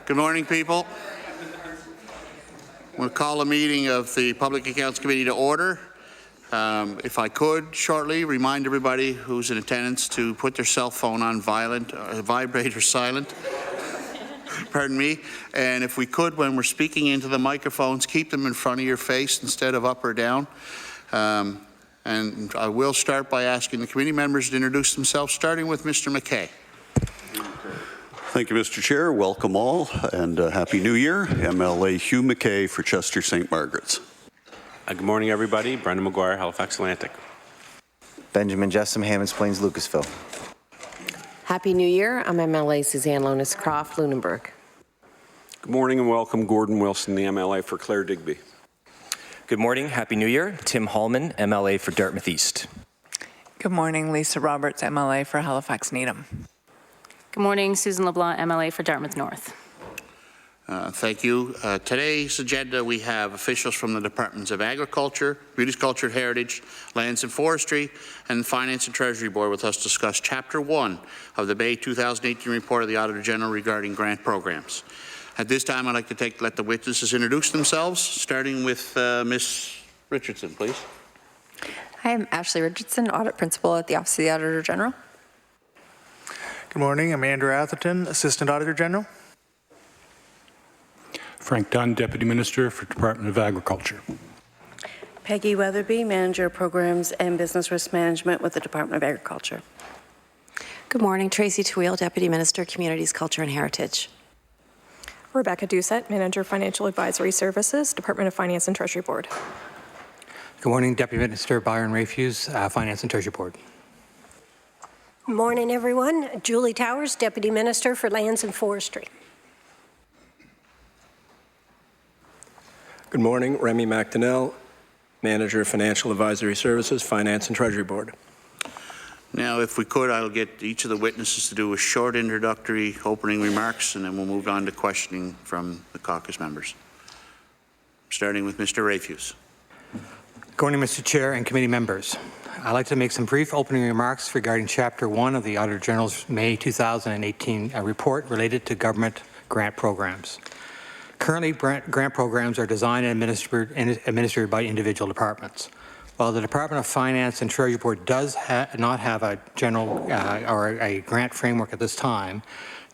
Good morning, people. I'm going to call a meeting of the Public Accounts Committee to order. If I could shortly remind everybody who's in attendance to put their cell phone on vibrate or silent. Pardon me. And if we could, when we're speaking into the microphones, keep them in front of your face instead of up or down. And I will start by asking the committee members to introduce themselves, starting with Mr. McKay. Thank you, Mr. Chair. Welcome all, and Happy New Year. MLA Hugh McKay for Chester St. Margaret's. Good morning, everybody. Brendan McGuire, Halifax Atlantic. Benjamin Jessom, Hammonds Plains, Lucasville. Happy New Year. I'm MLA Suzanne Lonis Croft, Lunenburg. Good morning and welcome, Gordon Wilson, the MLA for Clare Digby. Good morning. Happy New Year. Tim Hallman, MLA for Dartmouth East. Good morning. Lisa Roberts, MLA for Halifax Needham. Good morning. Susan LeBlanc, MLA for Dartmouth North. Thank you. Today's agenda, we have officials from the Departments of Agriculture, British Culture and Heritage, Lands and Forestry, and the Finance and Treasury Board with us to discuss Chapter 1 of the May 2018 report of the Auditor General regarding grant programs. At this time, I'd like to let the witnesses introduce themselves, starting with Ms. Richardson, please. Hi, I'm Ashley Richardson, Audit Principal at the Office of the Auditor General. Good morning. I'm Andrew Atherton, Assistant Auditor General. Frank Dunn, Deputy Minister for Department of Agriculture. Peggy Weatherby, Manager of Programs and Business Risk Management with the Department of Agriculture. Good morning. Tracey Taweel, Deputy Minister, Communities, Culture and Heritage. Rebecca Doucett, Manager of Financial Advisory Services, Department of Finance and Treasury Board. Good morning, Deputy Minister Byron Rafuse, Finance and Treasury Board. Good morning, everyone. Julie Towers, Deputy Minister for Lands and Forestry. Good morning, Remi MacDonell, Manager of Financial Advisory Services, Finance and Treasury Board. Now, if we could, I'll get each of the witnesses to do a short introductory opening remarks, and then we'll move on to questioning from the caucus members. Starting with Mr. Rafuse. Good morning, Mr. Chair and committee members. I'd like to make some brief opening remarks regarding Chapter 1 of the Auditor General's May 2018 report related to government grant programs. Currently, grant programs are designed and administered by individual departments. While the Department of Finance and Treasury Board does not have a general or a grant framework at this time,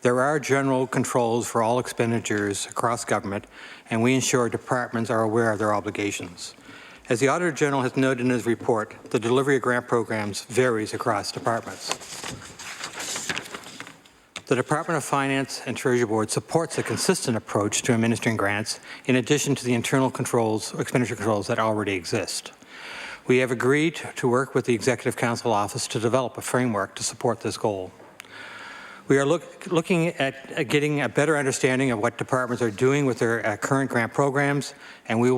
there are general controls for all expenditures across government, and we ensure departments are aware of their obligations. As the Auditor General has noted in his report, the delivery of grant programs varies across departments. The Department of Finance and Treasury Board supports a consistent approach to administering grants in addition to the internal controls, expenditure controls that already exist. We have agreed to work with the Executive Council Office to develop a framework to support this goal. We are looking at getting a better understanding of what departments are doing with their current grant programs, and we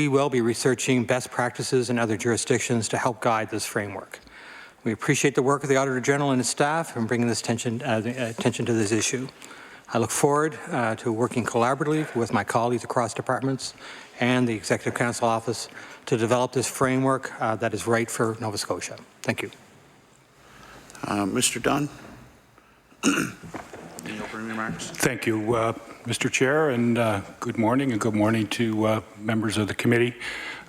will be researching best practices in other jurisdictions to help guide this framework. We appreciate the work of the Auditor General and his staff in bringing this attention to this issue. I look forward to working collaboratively with my colleagues across departments and the Executive Council Office to develop this framework that is right for Nova Scotia. Thank you. Mr. Dunn. Any opening remarks? Thank you, Mr. Chair, and good morning to members of the committee.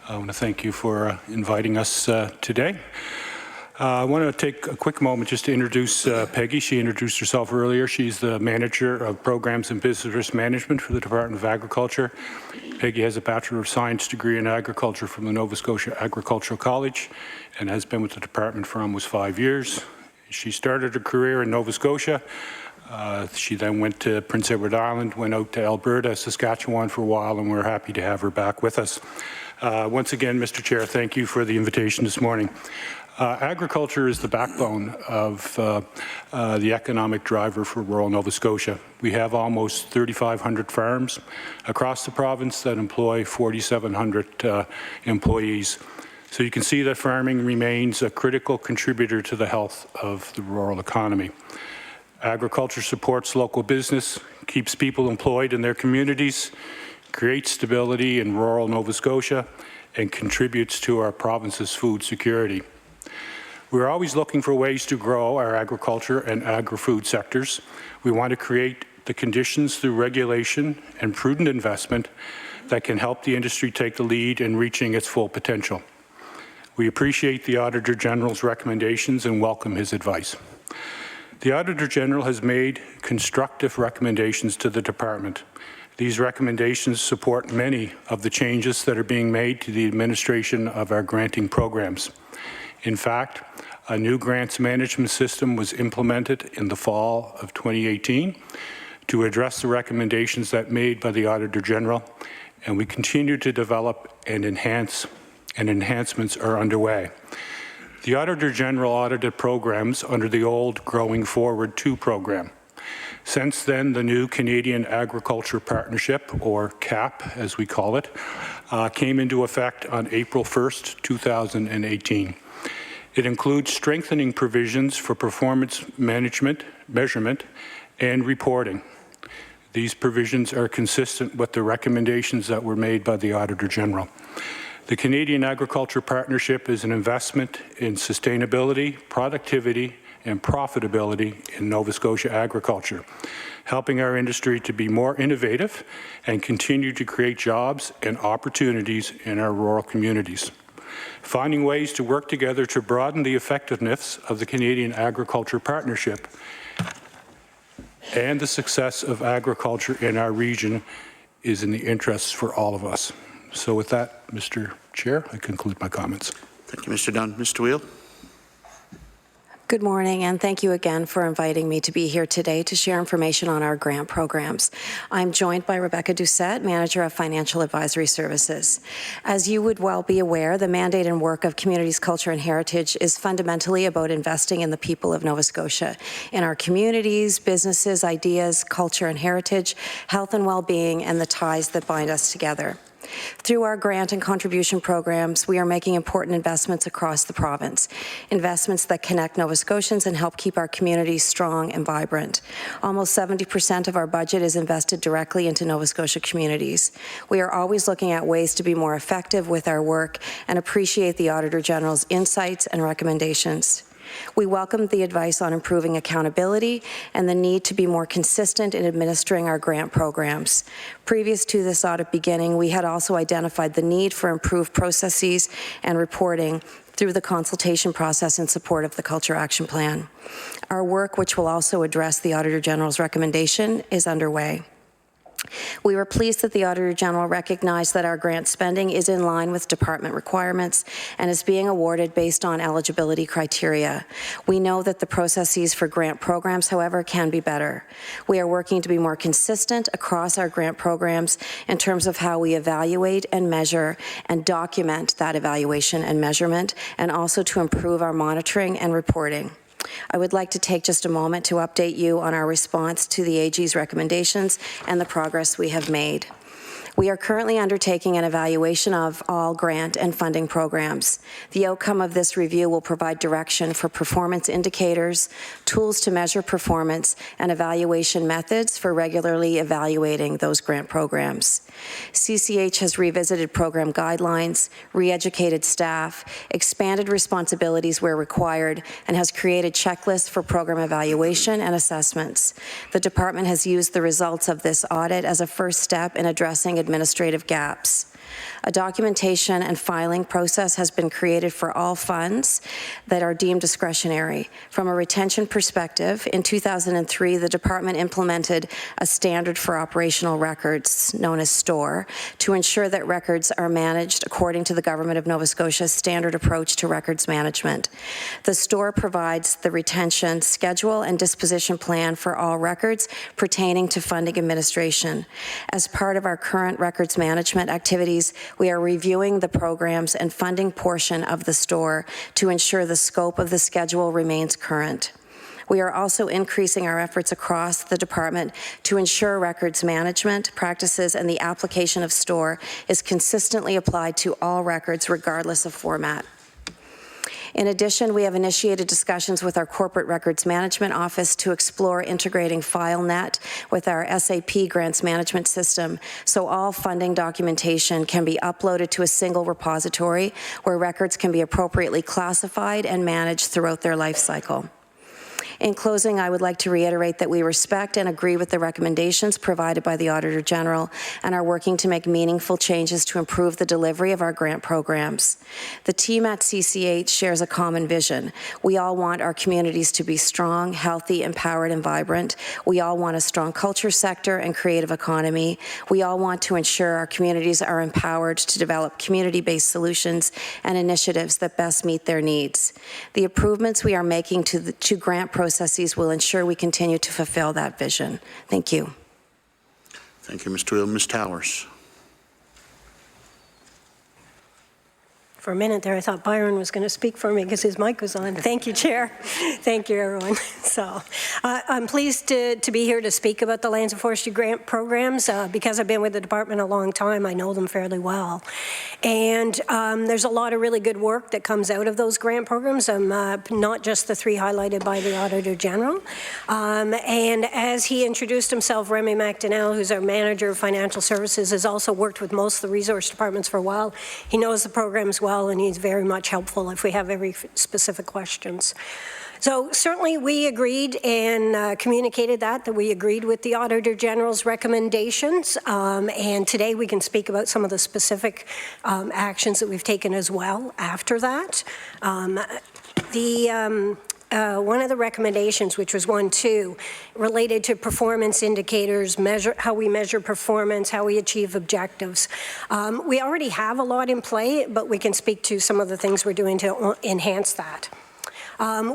I want to thank you for inviting us today. I want to take a quick moment just to introduce Peggy. She introduced herself earlier. She's the Manager of Programs and Business Risk Management for the Department of Agriculture. Peggy has a Bachelor of Science degree in Agriculture from the Nova Scotia Agricultural College and has been with the department for almost 5 years. She started her career in Nova Scotia. She then went to Prince Edward Island, went out to Alberta, Saskatchewan for a while, and we're happy to have her back with us. Once again, Mr. Chair, thank you for the invitation this morning. Agriculture is the backbone of the economic driver for rural Nova Scotia. We have almost 3,500 farms across the province that employ 4,700 employees. So you can see that farming remains a critical contributor to the health of the rural economy. Agriculture supports local business, keeps people employed in their communities, creates stability in rural Nova Scotia, and contributes to our province's food security. We're always looking for ways to grow our agriculture and agri-food sectors. We want to create the conditions through regulation and prudent investment that can help the industry take the lead in reaching its full potential. We appreciate the Auditor General's recommendations and welcome his advice. The Auditor General has made constructive recommendations to the Department. These recommendations support many of the changes that are being made to the administration of our granting programs. In fact, a new grants management system was implemented in the fall of 2018 to address the recommendations that made by the Auditor General, and we continue to develop and enhance, and enhancements are underway. The Auditor General audited programs under the old Growing Forward 2 program. Since then, the new Canadian Agriculture Partnership, or CAP as we call it, came into effect on April 1st, 2018. It includes strengthening provisions for performance management, measurement, and reporting. These provisions are consistent with the recommendations that were made by the Auditor General. The Canadian Agriculture Partnership is an investment in sustainability, productivity, and profitability in Nova Scotia agriculture, helping our industry to be more innovative and continue to create jobs and opportunities in our rural communities. Finding ways to work together to broaden the effectiveness of the Canadian Agriculture Partnership and the success of agriculture in our region is in the interests for all of us. So with that, Mr. Chair, I conclude my comments. Thank you, Mr. Dunn. Mr. Taweel. Good morning, and thank you again for inviting me to be here today to share information on our grant programs. I'm joined by Rebecca Doucett, Manager of Financial Advisory Services. As you would well be aware, the mandate and work of Communities, Culture and Heritage is fundamentally about investing in the people of Nova Scotia, in our communities, businesses, ideas, culture and heritage, health and well-being, and the ties that bind us together. Through our grant and contribution programs, we are making important investments across the province, investments that connect Nova Scotians and help keep our communities strong and vibrant. Almost 70% of our budget is invested directly into Nova Scotia communities. We are always looking at ways to be more effective with our work and appreciate the Auditor General's insights and recommendations. We welcome the advice on improving accountability and the need to be more consistent in administering our grant programs. Previous to this audit beginning, we had also identified the need for improved processes and reporting through the consultation process in support of the Culture Action Plan. Our work, which will also address the Auditor General's recommendation, is underway. We were pleased that the Auditor General recognized that our grant spending is in line with department requirements and is being awarded based on eligibility criteria. We know that the processes for grant programs, however, can be better. We are working to be more consistent across our grant programs in terms of how we evaluate and measure and document that evaluation and measurement, and also to improve our monitoring and reporting. I would like to take just a moment to update you on our response to the AG's recommendations and the progress we have made. We are currently undertaking an evaluation of all grant and funding programs. The outcome of this review will provide direction for performance indicators, tools to measure performance, and evaluation methods for regularly evaluating those grant programs. CCH has revisited program guidelines, re-educated staff, expanded responsibilities where required, and has created checklists for program evaluation and assessments. The department has used the results of this audit as a first step in addressing administrative gaps. A documentation and filing process has been created for all funds that are deemed discretionary. From a retention perspective, in 2003, the department implemented a standard for operational records, known as STORE, to ensure that records are managed according to the Government of Nova Scotia's standard approach to records management. The STORE provides the retention schedule and disposition plan for all records pertaining to funding administration. As part of our current records management activities, we are reviewing the programs and funding portion of the STORE to ensure the scope of the schedule remains current. We are also increasing our efforts across the department to ensure records management practices and the application of STORE is consistently applied to all records regardless of format. In addition, we have initiated discussions with our Corporate Records Management Office to explore integrating FileNet with our SAP grants management system so all funding documentation can be uploaded to a single repository where records can be appropriately classified and managed throughout their life cycle. In closing, I would like to reiterate that we respect and agree with the recommendations provided by the Auditor General and are working to make meaningful changes to improve the delivery of our grant programs. The team at CCH shares a common vision. We all want our communities to be strong, healthy, empowered, and vibrant. We all want a strong culture sector and creative economy. We all want to ensure our communities are empowered to develop community-based solutions and initiatives that best meet their needs. The improvements we are making to grant processes will ensure we continue to fulfill that vision. Thank you. Thank you, Ms. Taweel. Ms. Towers. For a minute there, I thought Byron was going to speak for me because his mic was on. Thank you, Chair. Thank you, everyone. So, I'm pleased to be here to speak about the Lands and Forestry grant programs. Because I've been with the department a long time, I know them fairly well. And there's a lot of really good work that comes out of those grant programs, not just the three highlighted by the Auditor General. And as he introduced himself, Remi MacDonell, who's our Manager of Financial Services, has also worked with most of the resource departments for a while. He knows the programs well, and he's very much helpful if we have very specific questions. So certainly we agreed and communicated that we agreed with the Auditor General's recommendations, and today we can speak about some of the specific actions that we've taken as well after that. One of the recommendations, which was 1.2, related to performance indicators, how we measure performance, how we achieve objectives. We already have a lot in play, but we can speak to some of the things we're doing to enhance that.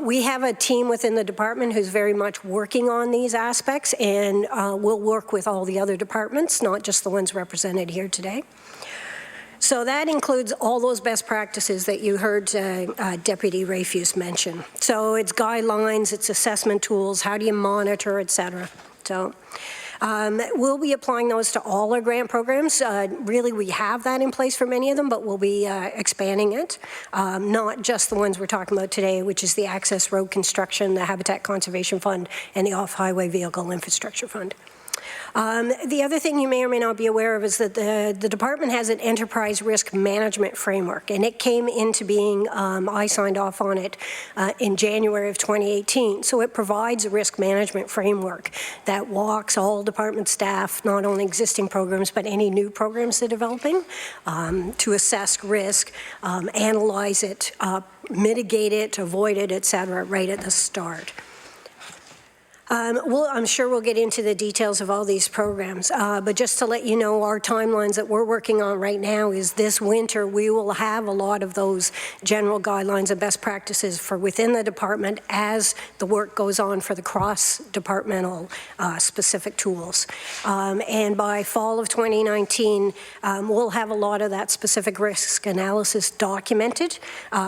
We have a team within the department who's very much working on these aspects, and we'll work with all the other departments, not just the ones represented here today. So that includes all those best practices that you heard Deputy Rafuse mention. So it's guidelines, it's assessment tools, how do you monitor, et cetera. So we'll be applying those to all our grant programs. Really, we have that in place for many of them, but we'll be expanding it. Not just the ones we're talking about today, which is the Access Road Construction, the Habitat Conservation Fund, and the Off-Highway Vehicle Infrastructure Fund. The other thing you may or may not be aware of is that the department has an enterprise risk management framework, and it came into being, I signed off on it in January of 2018. So it provides a risk management framework that walks all department staff, not only existing programs, but any new programs they're developing, to assess risk, analyze it, mitigate it, avoid it, et cetera, right at the start. I'm sure we'll get into the details of all these programs, but just to let you know, our timelines that we're working on right now is this winter we will have a lot of those general guidelines and best practices for within the department as the work goes on for the cross-departmental specific tools. And by fall of 2019, we'll have a lot of that specific risk analysis documented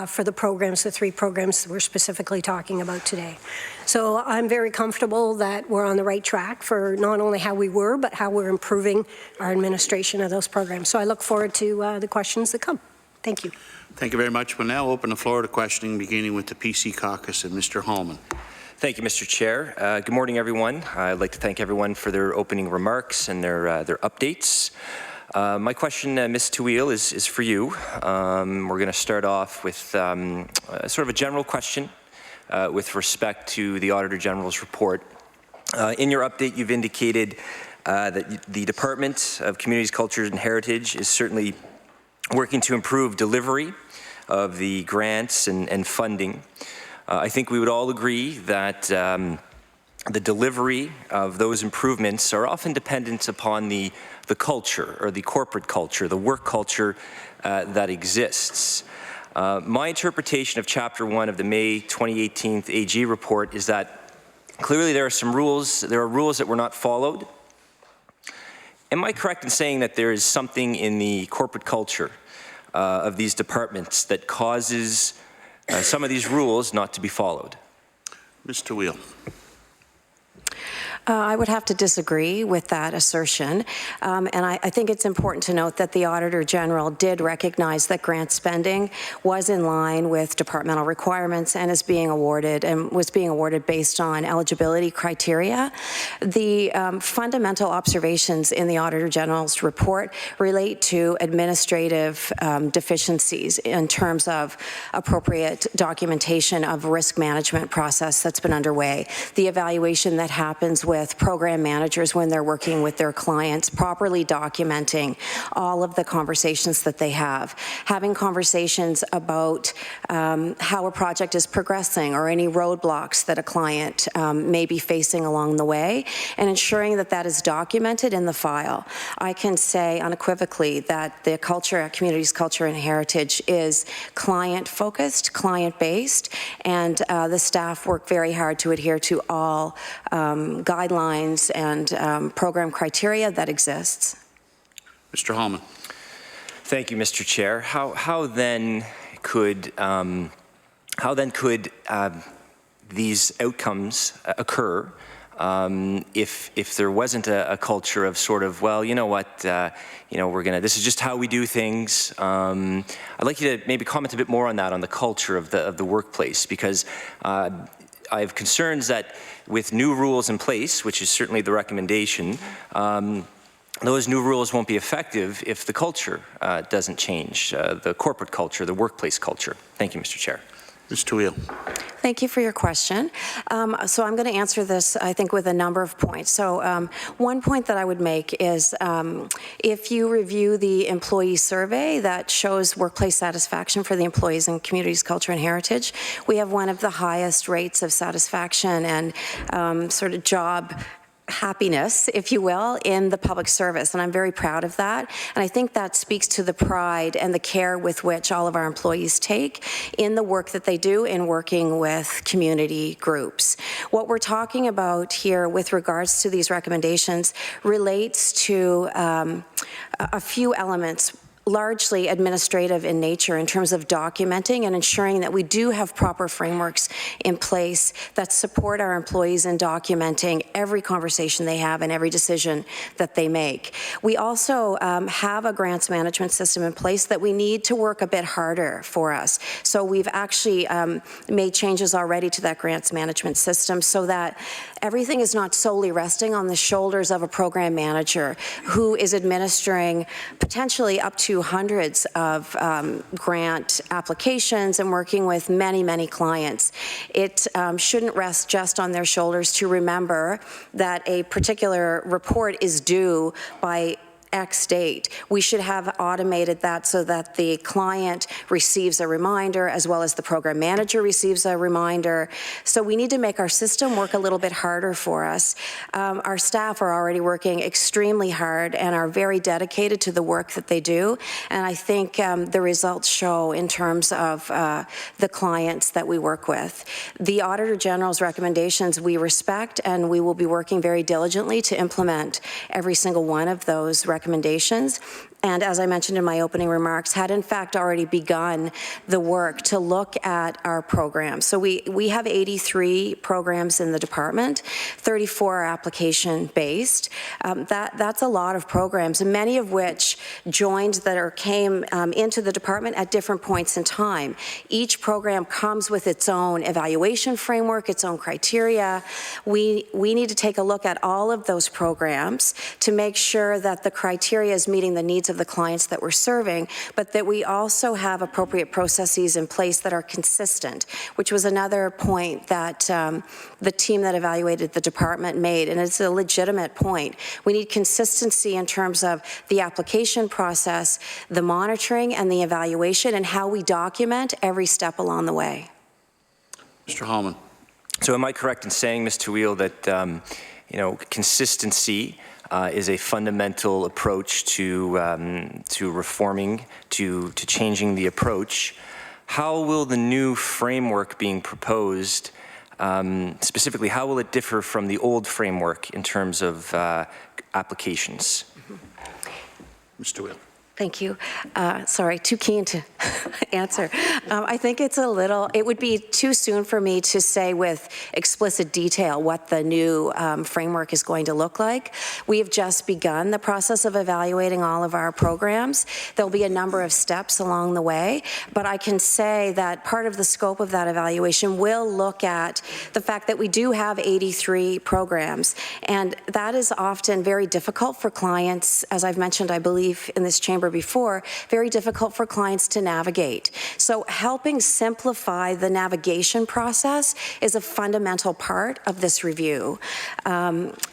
for the programs, the three programs that we're specifically talking about today. So I'm very comfortable that we're on the right track for not only how we were, but how we're improving our administration of those programs. So I look forward to the questions that come. Thank you. Thank you very much. We'll now open the floor to questioning, beginning with the PC Caucus and Mr. Hallman. Thank you, Mr. Chair. Good morning, everyone. I'd like to thank everyone for their opening remarks and their updates. My question, Ms. Taweel, is for you. We're going to start off with sort of a general question with respect to the Auditor General's report. In your update, you've indicated that the Department of Communities, Cultures and Heritage is certainly working to improve delivery of the grants and funding. I think we would all agree that the delivery of those improvements are often dependent upon the culture or the corporate culture, the work culture that exists. My interpretation of Chapter 1 of the May 2018 AG report is that clearly there are rules that were not followed. Am I correct in saying that there is something in the corporate culture of these departments that causes some of these rules not to be followed? Ms. Taweel. I would have to disagree with that assertion. And I think it's important to note that the Auditor General did recognize that grant spending was in line with departmental requirements and was being awarded based on eligibility criteria. The fundamental observations in the Auditor General's report relate to administrative deficiencies in terms of appropriate documentation of risk management process that's been underway, the evaluation that happens with program managers when they're working with their clients, properly documenting all of the conversations that they have, having conversations about how a project is progressing or any roadblocks that a client may be facing along the way, and ensuring that that is documented in the file. I can say unequivocally that the culture at Communities, Culture and Heritage is client-focused, client-based, and the staff work very hard to adhere to all guidelines and program criteria that exists. Mr. Hallman. Thank you, Mr. Chair. How then could these outcomes occur if there wasn't a culture of sort of, well, you know what, this is just how we do things. I'd like you to maybe comment a bit more on that, on the culture of the workplace, because I have concerns that with new rules in place, which is certainly the recommendation, those new rules won't be effective if the culture doesn't change, the corporate culture, the workplace culture. Thank you, Mr. Chair. Ms. Taweel. Thank you for your question. So I'm going to answer this, I think, with a number of points. So one point that I would make is if you review the employee survey that shows workplace satisfaction for the employees in Communities, Culture and Heritage, we have one of the highest rates of satisfaction and sort of job happiness, if you will, in the public service, and I'm very proud of that. And I think that speaks to the pride and the care with which all of our employees take in the work that they do in working with community groups. What we're talking about here with regards to these recommendations relates to a few elements, largely administrative in nature in terms of documenting and ensuring that we do have proper frameworks in place that support our employees in documenting every conversation they have and every decision that they make. We also have a grants management system in place that we need to work a bit harder for us. So we've actually made changes already to that grants management system so that everything is not solely resting on the shoulders of a program manager who is administering potentially up to hundreds of grant applications and working with many, many clients. It shouldn't rest just on their shoulders to remember that a particular report is due by X date. We should have automated that so that the client receives a reminder as well as the program manager receives a reminder. So we need to make our system work a little bit harder for us. Our staff are already working extremely hard and are very dedicated to the work that they do. And I think the results show in terms of the clients that we work with. The Auditor General's recommendations we respect, and we will be working very diligently to implement every single one of those recommendations. And as I mentioned in my opening remarks, had in fact already begun the work to look at our programs. So we have 83 programs in the department, 34 are application-based. That's a lot of programs, and many of which joined or came into the department at different points in time. Each program comes with its own evaluation framework, its own criteria. We need to take a look at all of those programs to make sure that the criteria is meeting the needs of the clients that we're serving, but that we also have appropriate processes in place that are consistent, which was another point that the team that evaluated the department made, and it's a legitimate point. We need consistency in terms of the application process, the monitoring and the evaluation, and how we document every step along the way. Mr. Hallman. So am I correct in saying, Ms. Taweel, that consistency is a fundamental approach to reforming, to changing the approach? How will the new framework being proposed, specifically, how will it differ from the old framework in terms of applications? Mr. Taweel. Thank you. Sorry, too keen to answer. I think it would be too soon for me to say with explicit detail what the new framework is going to look like. We have just begun the process of evaluating all of our programs. There'll be a number of steps along the way, but I can say that part of the scope of that evaluation will look at the fact that we do have 83 programs, and that is often very difficult for clients, as I've mentioned, I believe, in this chamber before, very difficult for clients to navigate. So helping simplify the navigation process is a fundamental part of this review.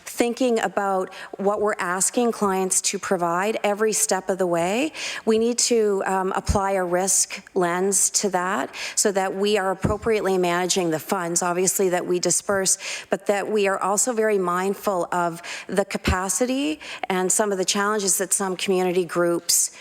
Thinking about what we're asking clients to provide every step of the way, we need to apply a risk lens to that so that we are appropriately managing the funds, obviously, that we disperse, but that we are also very mindful of the capacity and some of the challenges that some community groups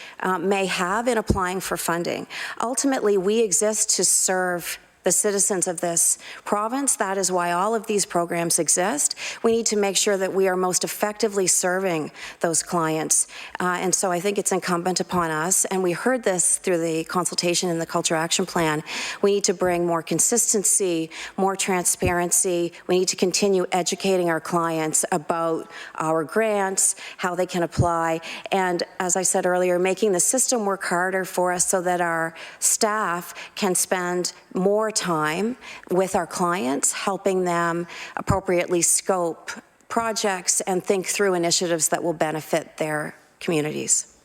may have in applying for funding. Ultimately, we exist to serve the citizens of this province. That is why all of these programs exist. We need to make sure that we are most effectively serving those clients. And so I think it's incumbent upon us, and we heard this through the consultation in the Culture Action Plan, we need to bring more consistency, more transparency. We need to continue educating our clients about our grants, how they can apply, and as I said earlier, making the system work harder for us so that our staff can spend more time with our clients, helping them appropriately scope projects and think through initiatives that will benefit their communities.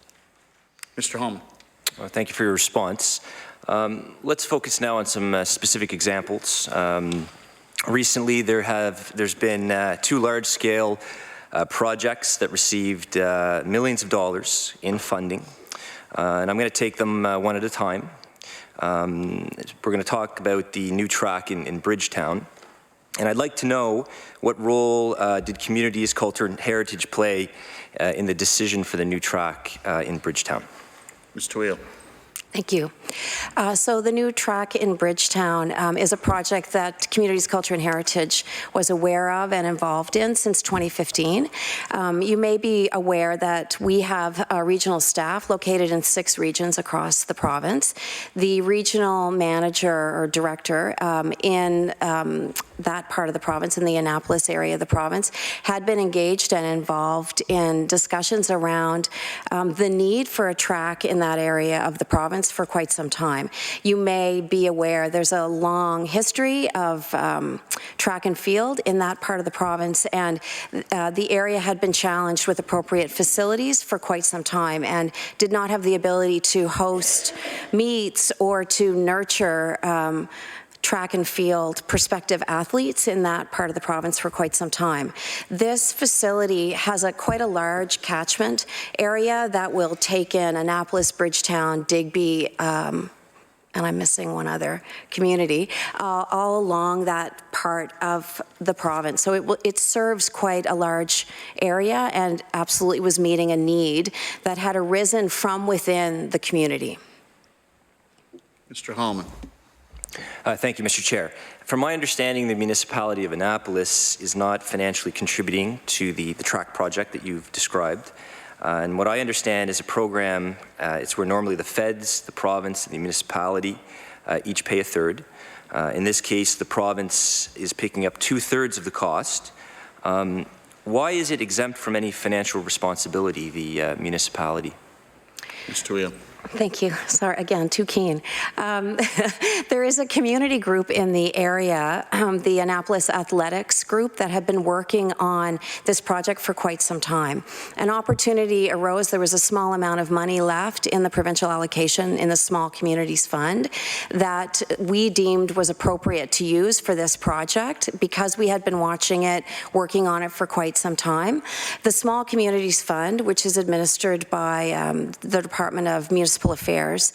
Mr. Holman. Well, thank you for your response. Let's focus now on some specific examples. Recently, there's been 2 large-scale projects that received millions of dollars in funding, and I'm going to take them one at a time. We're going to talk about the new track in Bridgetown, and I'd like to know what role did communities, culture, and heritage play in the decision for the new track in Bridgetown? Ms. Taweel. Thank you. So the new track in Bridgetown is a project that Communities, Culture and Heritage was aware of and involved in since 2015. You may be aware that we have regional staff located in 6 regions across the province. The regional manager or director in that part of the province, in the Annapolis area of the province, had been engaged and involved in discussions around the need for a track in that area of the province for quite some time. You may be aware there's a long history of track and field in that part of the province, and the area had been challenged with appropriate facilities for quite some time and did not have the ability to host meets or to nurture track and field prospective athletes in that part of the province for quite some time. This facility has quite a large catchment area that will take in Annapolis, Bridgetown, Digby, and I'm missing one other community, all along that part of the province. So it serves quite a large area and absolutely was meeting a need that had arisen from within the community. Mr. Holman. Thank you, Mr. Chair. From my understanding, the municipality of Annapolis is not financially contributing to the track project that you've described. And what I understand is a program, it's where normally the feds, the province, and the municipality each pay a third. In this case, the province is picking up 2/3 of the cost. Why is it exempt from any financial responsibility, the municipality? Ms. Taweel. Thank you. Sorry, again, too keen. There is a community group in the area, the Annapolis Athletics Group, that had been working on this project for quite some time. An opportunity arose. There was a small amount of money left in the provincial allocation in the Small Communities Fund that we deemed was appropriate to use for this project because we had been watching it, working on it for quite some time. The Small Communities Fund, which is administered by the Department of Municipal Affairs,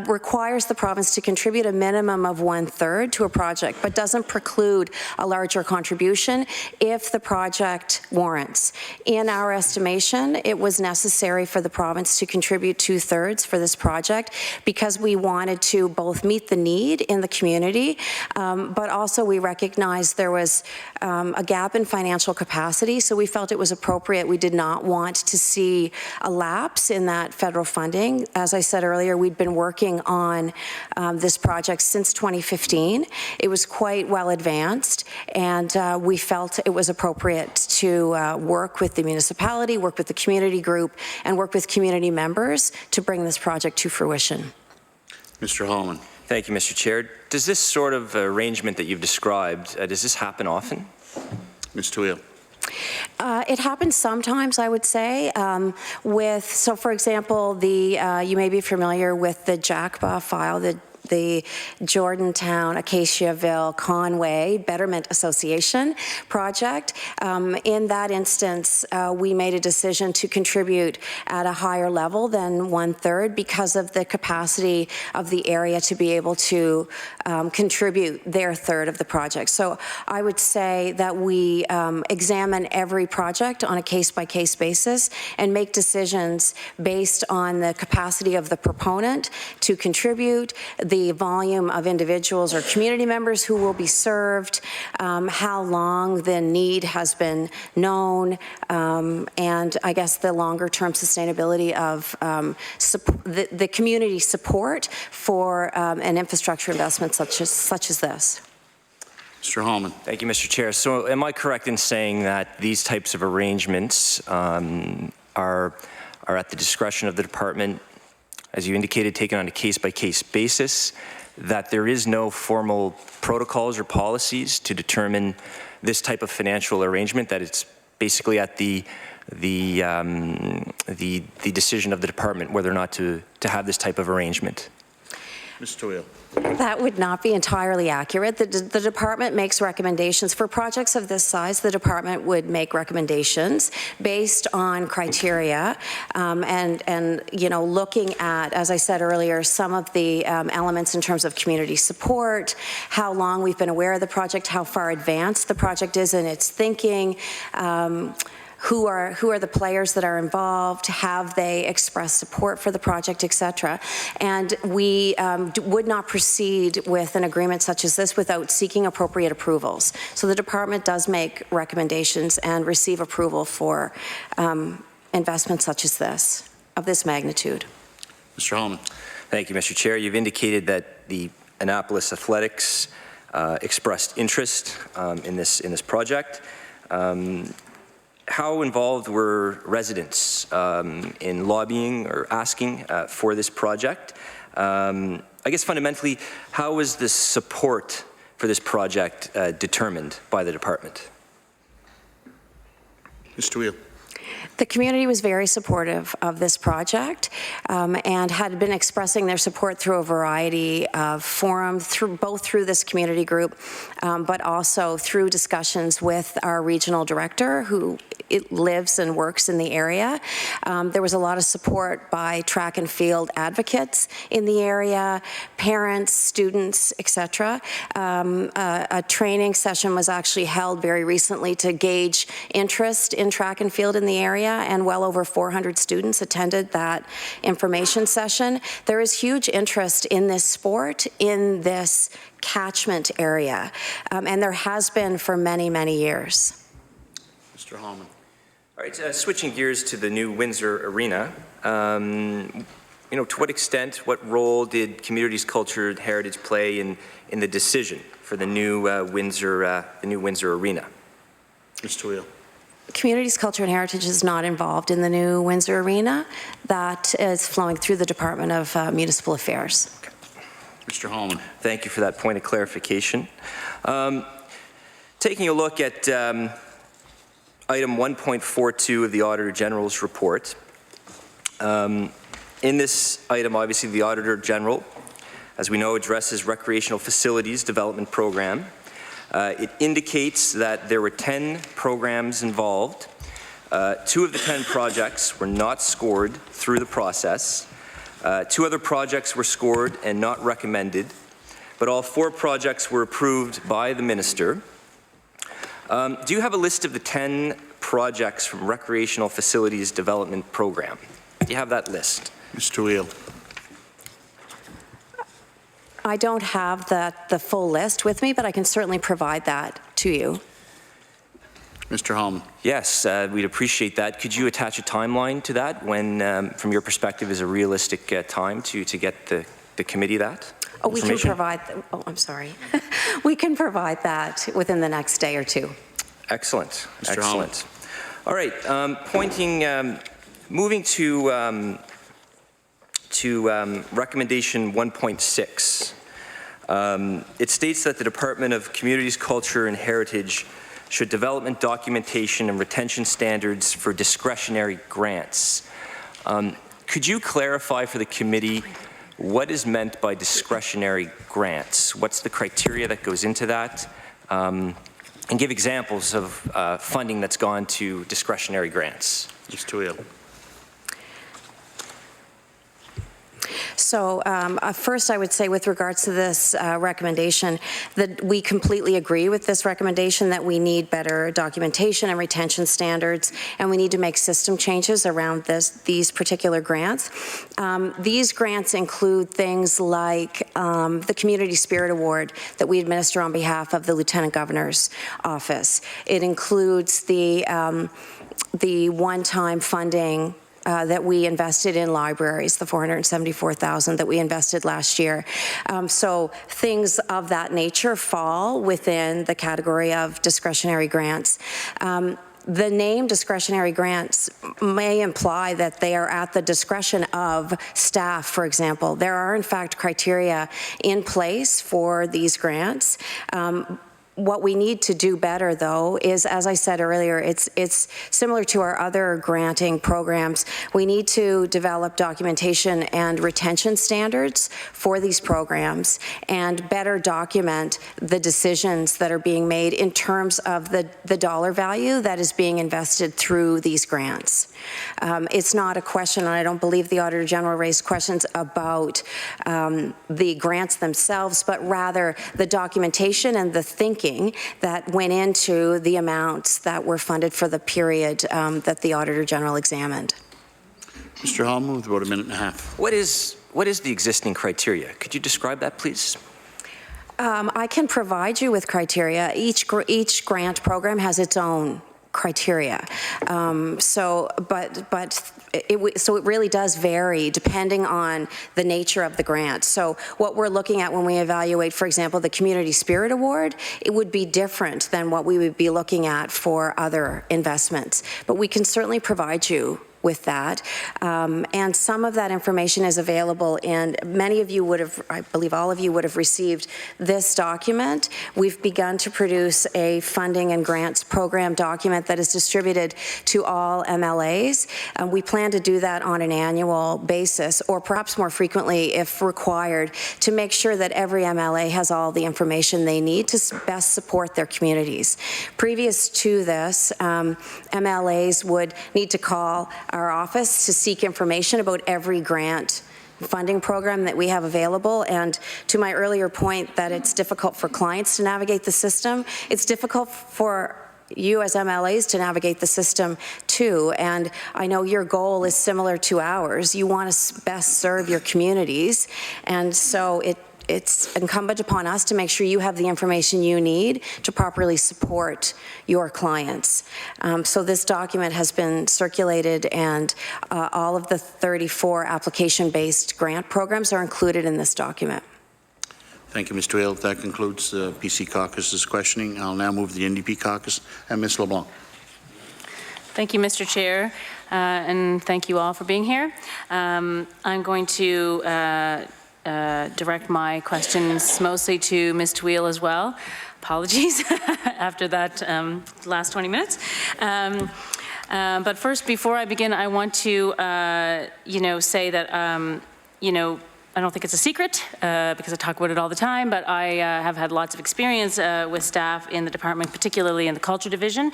requires the province to contribute a minimum of 1/3 to a project, but doesn't preclude a larger contribution if the project warrants. In our estimation, it was necessary for the province to contribute 2/3 for this project because we wanted to both meet the need in the community, but also we recognized there was a gap in financial capacity, so we felt it was appropriate. We did not want to see a lapse in that federal funding. As I said earlier, we'd been working on this project since 2015. It was quite well advanced, and we felt it was appropriate to work with the municipality, work with the community group, and work with community members to bring this project to fruition. Mr. Holman. Thank you, Mr. Chair. Does this sort of arrangement that you've described, does this happen often? Ms. Taweel. It happens sometimes, I would say. So for example, you may be familiar with the JACBA file, the Jordantown, Acaciaville, Conway Betterment Association project. In that instance, we made a decision to contribute at a higher level than 1/3 because of the capacity of the area to be able to contribute their third of the project. So I would say that we examine every project on a case-by-case basis and make decisions based on the capacity of the proponent to contribute, the volume of individuals or community members who will be served, how long the need has been known, and I guess the longer-term sustainability of the community support for an infrastructure investment such as this. Mr. Holman. Thank you, Mr. Chair. So am I correct in saying that these types of arrangements are at the discretion of the department, as you indicated, taken on a case-by-case basis, that there is no formal protocols or policies to determine this type of financial arrangement, that it's basically at the decision of the department whether or not to have this type of arrangement? Ms. Taweel. That would not be entirely accurate. The department makes recommendations. For projects of this size, the department would make recommendations based on criteria and you know, looking at, as I said earlier, some of the elements in terms of community support, how long we've been aware of the project, how far advanced the project is in its thinking, who are the players that are involved, have they expressed support for the project, etc. And we would not proceed with an agreement such as this without seeking appropriate approvals. So the department does make recommendations and receive approval for investments such as this, of this magnitude. Mr. Holman. Thank you, Mr. Chair. You've indicated that the Annapolis Athletics expressed interest in this project. How involved were residents in lobbying or asking for this project? I guess fundamentally, how was the support for this project determined by the department? Ms. Taweel. The community was very supportive of this project and had been expressing their support through a variety of forums, both through this community group, but also through discussions with our regional director, who lives and works in the area. There was a lot of support by track and field advocates in the area, parents, students, etc. A training session was actually held very recently to gauge interest in track and field in the area, and well over 400 students attended that information session. There is huge interest in this sport in this catchment area, and there has been for many, many years. Mr. Holman. All right, switching gears to the new Windsor Arena, you know, to what extent, what role did communities, culture, and heritage play in the decision for the new Windsor Arena? Ms. Taweel. Communities, culture, and heritage is not involved in the new Windsor Arena. That is flowing through the Department of Municipal Affairs. Okay. Mr. Holman. Thank you for that point of clarification. Taking a look at item 1.42 of the Auditor General's report. In this item, obviously, the Auditor General, as we know, addresses recreational facilities development program. It indicates that there were 10 programs involved. 2 of the 10 projects were not scored through the process. 2 other projects were scored and not recommended, but all 4 projects were approved by the minister. Do you have a list of the 10 projects from Recreational Facilities Development Program? Do you have that list? Mr. Taweel. I don't have the full list with me, but I can certainly provide that to you. Mr. Hallman. Yes, we'd appreciate that. Could you attach a timeline to that when, from your perspective, is a realistic time to get the committee that? Oh, we can provide, I'm sorry. We can provide that within the next day or 2. Excellent, Mr. excellent. All right, moving to recommendation 1.6. It states that the Department of Communities, Culture and Heritage should development documentation and retention standards for discretionary grants. Could you clarify for the committee what is meant by discretionary grants? What's the criteria that goes into that? And give examples of funding that's gone to discretionary grants. Mr. Taweel. So first, I would say with regards to this recommendation that we completely agree with this recommendation that we need better documentation and retention standards, and we need to make system changes around these particular grants. These grants include things like the Community Spirit Award that we administer on behalf of the Lieutenant Governor's office. It includes the one-time funding that we invested in libraries, the $474,000 that we invested last year. So things of that nature fall within the category of discretionary grants. The name discretionary grants may imply that they are at the discretion of staff, for example. There are, in fact, criteria in place for these grants. What we need to do better, though, is, as I said earlier, it's similar to our other granting programs. We need to develop documentation and retention standards for these programs and better document the decisions that are being made in terms of the dollar value that is being invested through these grants. It's not a question, and I don't believe the Auditor General raised questions about the grants themselves, but rather the documentation and the thinking that went into the amounts that were funded for the period that the Auditor General examined. Mr. Hallman, with about a minute and a half. What is the existing criteria? Could you describe that, please? I can provide you with criteria. Each grant program has its own criteria. So it really does vary depending on the nature of the grant. So what we're looking at when we evaluate, for example, the Community Spirit Award, it would be different than what we would be looking at for other investments. But we can certainly provide you with that. And some of that information is available, and many of you would have, I believe all of you would have received this document. We've begun to produce a funding and grants program document that is distributed to all MLAs. We plan to do that on an annual basis, or perhaps more frequently if required, to make sure that every MLA has all the information they need to best support their communities. Previous to this, MLAs would need to call our office to seek information about every grant funding program that we have available. And to my earlier point that it's difficult for clients to navigate the system, it's difficult for you as MLAs to navigate the system too. And I know your goal is similar to ours. You want to best serve your communities. And so it's incumbent upon us to make sure you have the information you need to properly support your clients. So this document has been circulated, and all of the 34 application-based grant programs are included in this document. Thank you, Mr. Taweel. That concludes the PC Caucus's questioning. I'll now move the NDP Caucus and Ms. LeBlanc. Thank you, Mr. Chair, and thank you all for being here. I'm going to direct my questions mostly to Ms. Taweel as well. Apologies after that last 20 minutes. But first, before I begin, I want to, say that, I don't think it's a secret because I talk about it all the time, but I have had lots of experience with staff in the department, particularly in the culture division.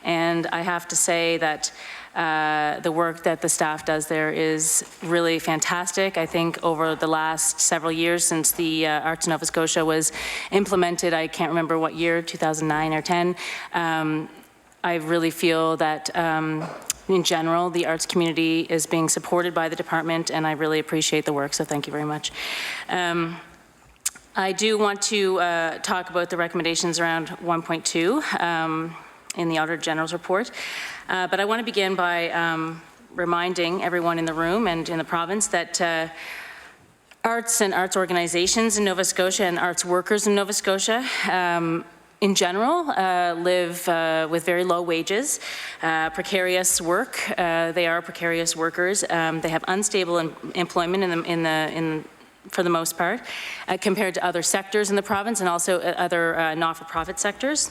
And I have to say that the work that the staff does there is really fantastic. I think over the last several years since the Arts in Nova Scotia was implemented, I can't remember what year, 2009 or 10, I really feel that in general, the arts community is being supported by the department, and I really appreciate the work, so thank you very much. I do want to talk about the recommendations around 1.2 in the Auditor General's report, but I want to begin by reminding everyone in the room and in the province that arts and arts organizations in Nova Scotia and arts workers in Nova Scotia in general, live with very low wages, precarious work. They are precarious workers. They have unstable employment for the most part, compared to other sectors in the province and also other not-for-profit sectors.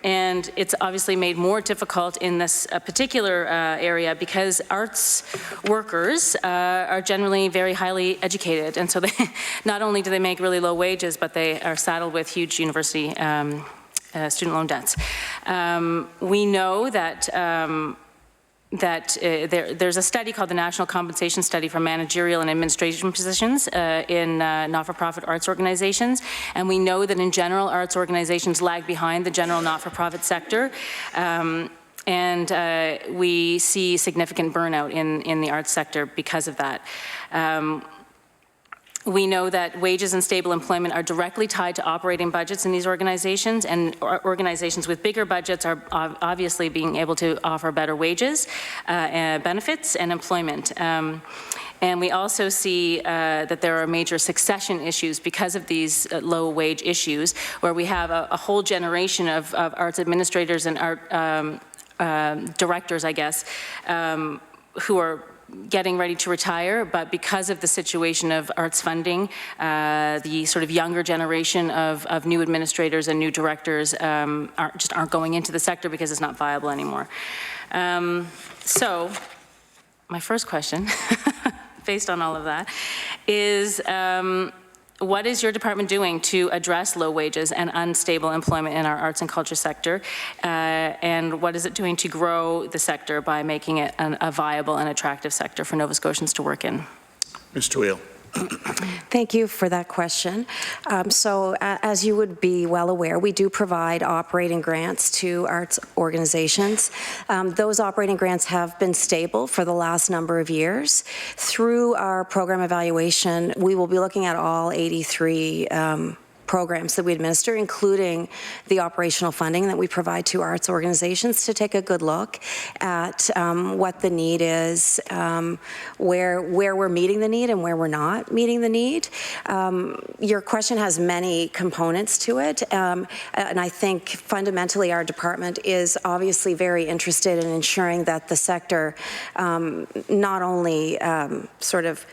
And it's obviously made more difficult in this particular area because arts workers are generally very highly educated, and so they not only do they make really low wages, but they are saddled with huge university student loan debts. We know that there's a study called the National Compensation Study for Managerial and Administration Positions in not-for-profit arts organizations, and we know that in general arts organizations lag behind the general not-for-profit sector, and we see significant burnout in the arts sector because of that. We know that wages and stable employment are directly tied to operating budgets in these organizations, and organizations with bigger budgets are obviously being able to offer better wages, benefits, and employment. And we also see that there are major succession issues because of these low wage issues, where we have a whole generation of arts administrators and art directors, I guess, who are getting ready to retire, but because of the situation of arts funding, the sort of younger generation of new administrators and new directors aren't going into the sector because it's not viable anymore. So, my first question, based on all of that, is what is your department doing to address low wages and unstable employment in our arts and culture sector? And what is it doing to grow the sector by making it a viable and attractive sector for Nova Scotians to work in? Ms. Taweel. Thank you for that question. As you would be well aware, we do provide operating grants to arts organizations. Those operating grants have been stable for the last number of years. Through our program evaluation, we will be looking at all 83 programs that we administer, including the operational funding that we provide to arts organizations, to take a good look at what the need is, where we're meeting the need and where we're not meeting the need. Your question has many components to it, and I think fundamentally our department is obviously very interested in ensuring that the sector not only sort of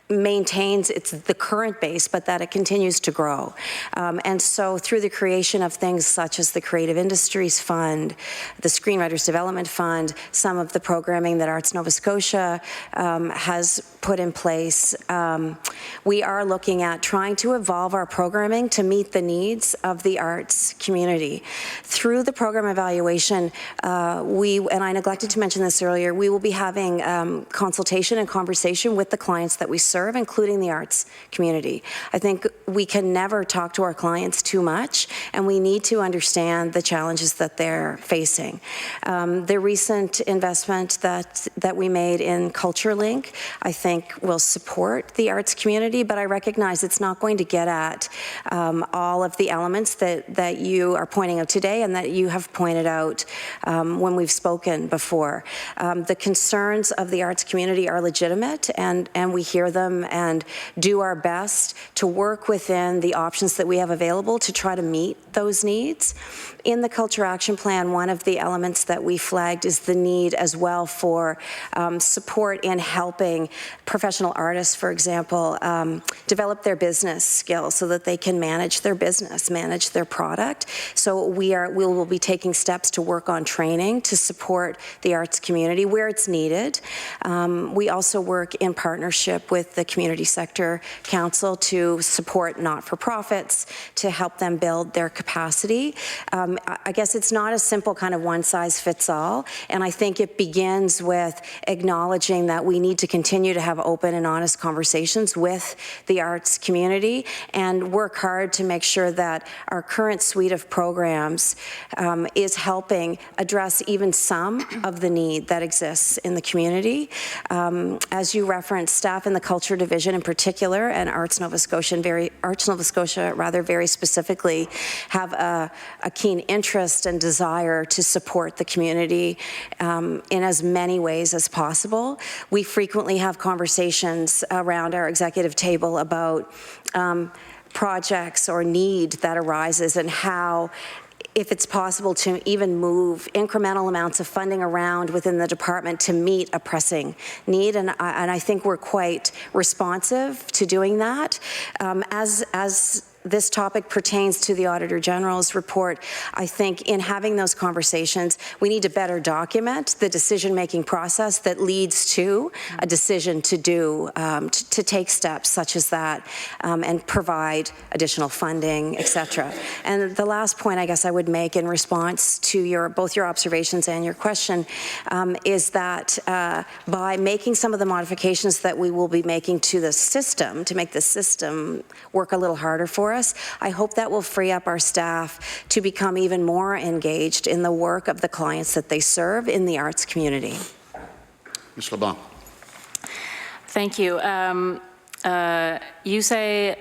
maintains the current base, but that it continues to grow. And so through the creation of things such as the Creative Industries Fund, the Screenwriters Development Fund, some of the programming that Arts Nova Scotia has put in place, we are looking at trying to evolve our programming to meet the needs of the arts community. Through the program evaluation, and I neglected to mention this earlier, we will be having consultation and conversation with the clients that we serve, including the arts community. I think we can never talk to our clients too much, and we need to understand the challenges that they're facing. The recent investment that we made in CultureLink, I think, will support the arts community, but I recognize it's not going to get at all of the elements that you are pointing out today and that you have pointed out when we've spoken before. The concerns of the arts community are legitimate, and we hear them and do our best to work within the options that we have available to try to meet those needs. In the Culture Action Plan, one of the elements that we flagged is the need as well for support in helping professional artists, for example, develop their business skills so that they can manage their business, manage their product. So we will be taking steps to work on training to support the arts community where it's needed. We also work in partnership with with the Community Sector Council to support not-for-profits, to help them build their capacity. I guess it's not a simple kind of one-size-fits-all, and I think it begins with acknowledging that we need to continue to have open and honest conversations with the arts community and work hard to make sure that our current suite of programs is helping address even some of the need that exists in the community. As you referenced, staff in the Culture Division in particular, and Arts Nova Scotia very specifically, have a keen interest and desire to support the community in as many ways as possible. We frequently have conversations around our executive table about projects or need that arises and how, if it's possible, to even move incremental amounts of funding around within the department to meet a pressing need. And I think we're quite responsive to doing that. As this topic pertains to the Auditor General's report, I think in having those conversations, we need to better document the decision-making process that leads to a decision to do, to take steps such as that and provide additional funding, et cetera. And the last point I guess I would make in response to both your observations and your question is that by making some of the modifications that we will be making to the system, to make the system work a little harder for us, I hope that will free up our staff to become even more engaged in the work of the clients that they serve in the arts community. Ms. LeBlanc. Thank you. You say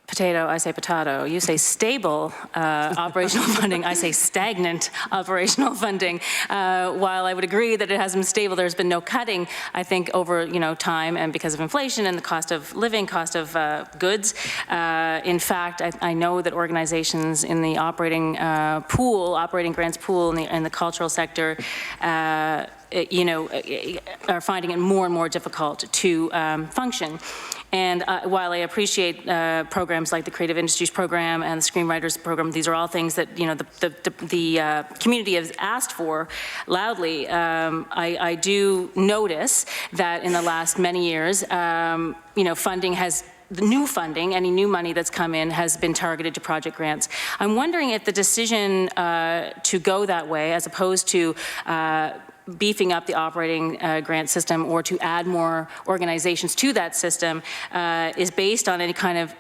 potato, I say potato. You say stable operational funding, I say stagnant operational funding. While I would agree that it has been stable, there's been no cutting, I think, over time and because of inflation and the cost of living, cost of goods. In fact, I know that organizations in the operating grants pool in the cultural sector are finding it more and more difficult to function. And while I appreciate programs like the Creative Industries Program and the Screenwriters Program, these are all things that the community has asked for loudly. I do notice that in the last many years, funding has. The new funding, any new money that's come in, has been targeted to project grants. I'm wondering if the decision to go that way, as opposed to beefing up the operating grant system or to add more organizations to that system, is based on any kind of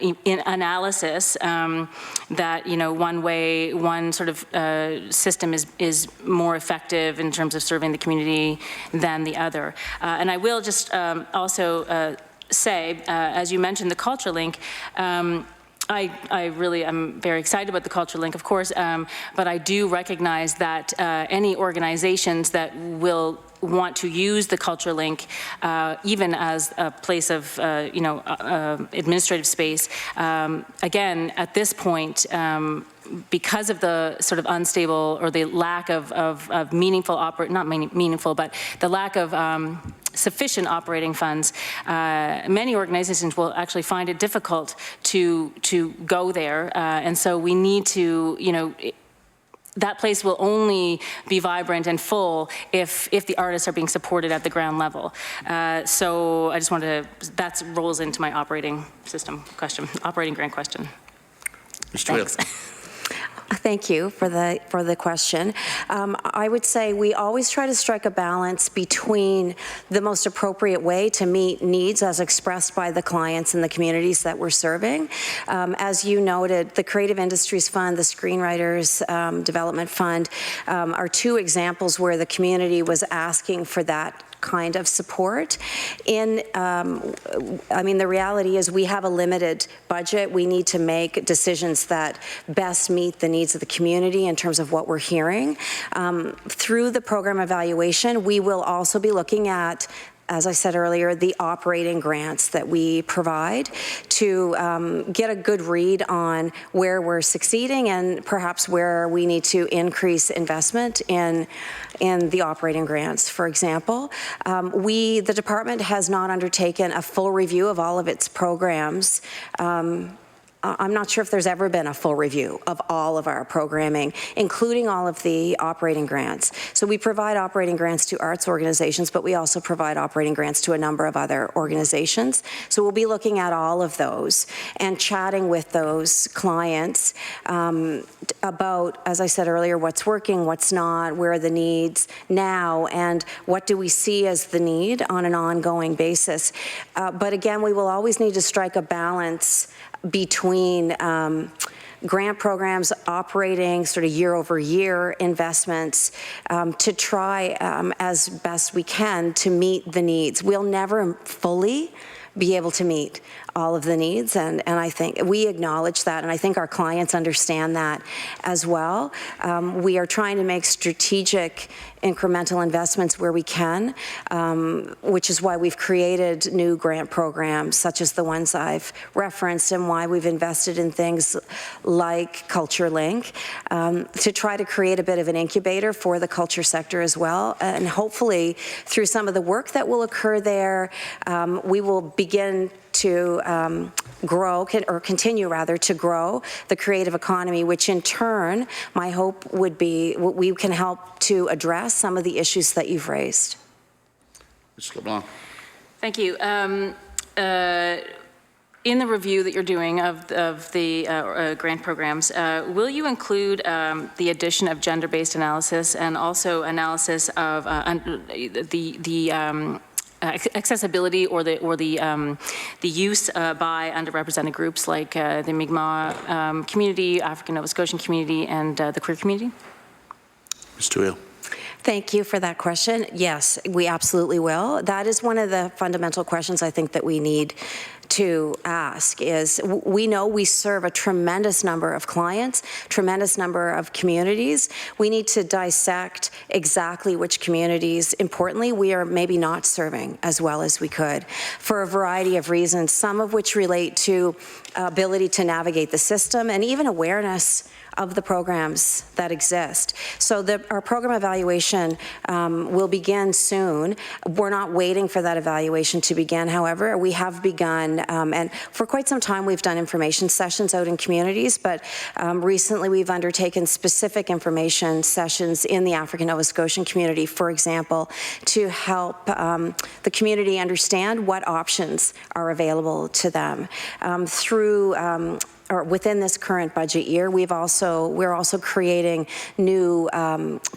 analysis that one sort of system is more effective in terms of serving the community than the other. And I will just also say, as you mentioned, the Culture Link, I really am very excited about the Culture Link, of course, but I do recognize that any organizations that will want to use the Culture Link, even as a place of, administrative space, again, at this point, because of the sort of unstable or the lack of meaningful not meaningful, but the lack of sufficient operating funds, many organizations will actually find it difficult to go there, and so we need to, that place will only be vibrant and full if the artists are being supported at the ground level. So I just wanted to, that rolls into my operating system question, operating grant question. Ms. Taweel. Thank you for the question. I would say we always try to strike a balance between the most appropriate way to meet needs as expressed by the clients and the communities that we're serving. As you noted, the Creative Industries Fund, the Screenwriters Development Fund are two examples where the community was asking for that kind of support. The reality is we have a limited budget. We need to make decisions that best meet the needs of the community in terms of what we're hearing. Through the program evaluation, we will also be looking at, as I said earlier, the operating grants that we provide to get a good read on where we're succeeding and perhaps where we need to increase investment in the operating grants. For example, the department has not undertaken a full review of all of its programs I'm not sure if there's ever been a full review of all of our programming, including all of the operating grants. So we provide operating grants to arts organizations, but we also provide operating grants to a number of other organizations. So we'll be looking at all of those and chatting with those clients about, as I said earlier, what's working, what's not, where are the needs now, and what do we see as the need on an ongoing basis. But again, we will always need to strike a balance between grant programs, operating sort of year-over-year investments to try as best we can to meet the needs. We'll never fully be able to meet all of the needs, and I think we acknowledge that, and I think our clients understand that as well. We are trying to make strategic incremental investments where we can, which is why we've created new grant programs such as the ones I've referenced, and why we've invested in things like Culture Link to try to create a bit of an incubator for the culture sector as well. And hopefully through some of the work that will occur there, we will begin to grow, or continue rather, to grow the creative economy, which in turn, my hope would be we can help to address some of the issues that you've raised. Ms. LeBlanc. Thank you. In the review that you're doing of the grant programs, will you include the addition of gender-based analysis and also analysis of the accessibility or the use by underrepresented groups like the Mi'kmaq community, African Nova Scotian community, and the queer community? Ms. Taweel. Thank you for that question. Yes, we absolutely will. That is one of the fundamental questions I think that we need to ask. Is we know we serve a tremendous number of clients, tremendous number of communities. We need to dissect exactly which communities, importantly, we are maybe not serving as well as we could for a variety of reasons, some of which relate to ability to navigate the system and even awareness of the programs that exist. So our program evaluation will begin soon. We're not waiting for that evaluation to begin, however. We have begun, and for quite some time we've done information sessions out in communities, but recently we've undertaken specific information sessions in the African Nova Scotian community, for example, to help the community understand what options are available to them. Through or within this current budget year, we're also creating new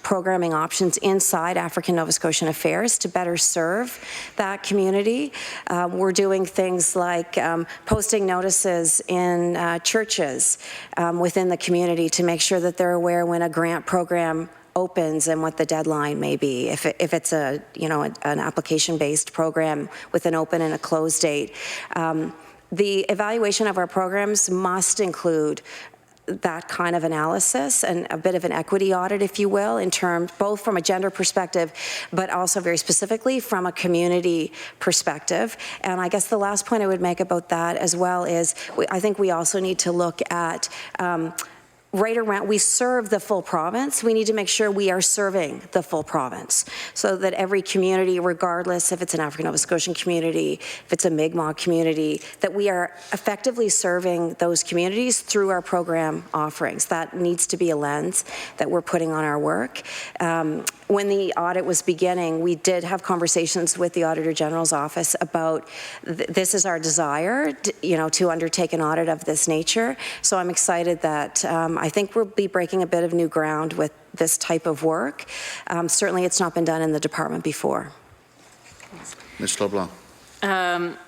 programming options inside African Nova Scotian Affairs to better serve that community. We're doing things like posting notices in churches within the community to make sure that they're aware when a grant program opens and what the deadline may be. If it's an application-based program with an open and a close date. The evaluation of our programs must include that kind of analysis and a bit of an equity audit, if you will, in terms both from a gender perspective, but also very specifically from a community perspective. And I guess the last point I would make about that as well is I think we also need to look at right around, we serve the full province. We need to make sure we are serving the full province so that every community, regardless if it's an African Nova Scotian community, if it's a Mi'kmaq community, that we are effectively serving those communities through our program offerings. That needs to be a lens that we're putting on our work. When the audit was beginning, we did have conversations with the Auditor General's office about this is our desire, to undertake an audit of this nature. So I'm excited that I think we'll be breaking a bit of new ground with this type of work. Certainly it's not been done in the department before. Ms. LeBlanc.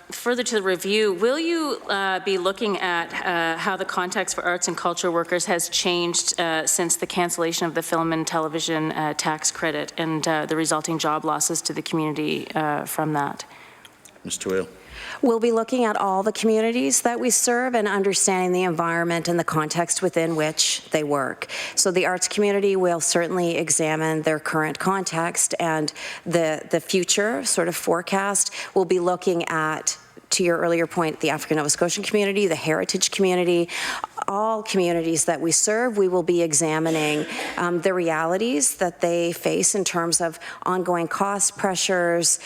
Further to the review, will you be looking at how the context for arts and culture workers has changed since the cancellation of the film and television tax credit and the resulting job losses to the community from that? Ms. Taweel. We'll be looking at all the communities that we serve and understanding the environment and the context within which they work. So the arts community will certainly examine their current context, and the future sort of forecast will be looking at, to your earlier point, the African Nova Scotian community, the heritage community, all communities that we serve. We will be examining the realities that they face in terms of ongoing cost pressures,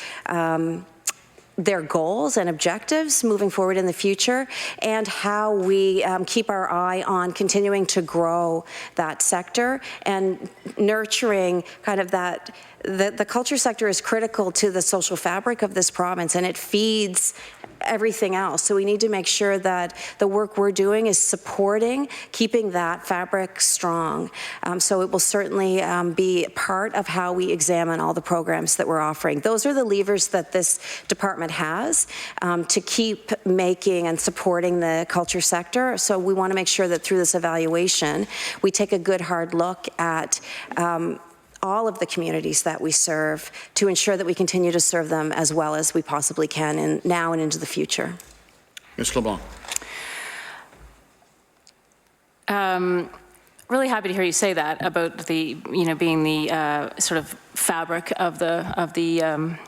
their goals and objectives moving forward in the future, and how we keep our eye on continuing to grow that sector and nurturing kind of that. The culture sector is critical to the social fabric of this province, and it feeds everything else. So we need to make sure that the work we're doing is supporting, keeping that fabric strong. So it will certainly be part of how we examine all the programs that we're offering. Those are the levers that this department has to keep making and supporting the culture sector. So we want to make sure that through this evaluation, we take a good hard look at all of the communities that we serve to ensure that we continue to serve them as well as we possibly can now and into the future. Ms. LeBlanc. Really happy to hear you say that about the, being the sort of fabric of the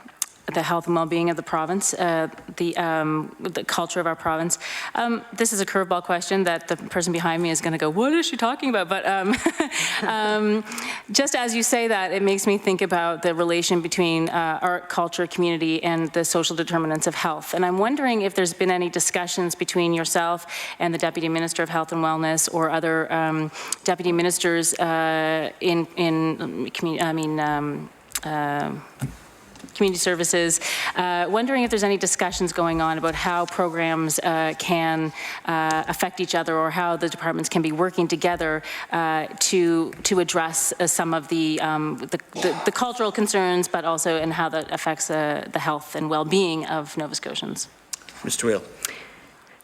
health and well-being of the province, the culture of our province. This is a curveball question that the person behind me is going to go, what is she talking about? But just as you say that, it makes me think about the relation between art, culture, community, and the social determinants of health. And I'm wondering if there's been any discussions between yourself and the Deputy Minister of Health and Wellness or other Deputy Ministers community services, wondering if there's any discussions going on about how programs can affect each other, or how the departments can be working together to address some of the cultural concerns, but also in how that affects the health and well-being of Nova Scotians. Ms. Taweel.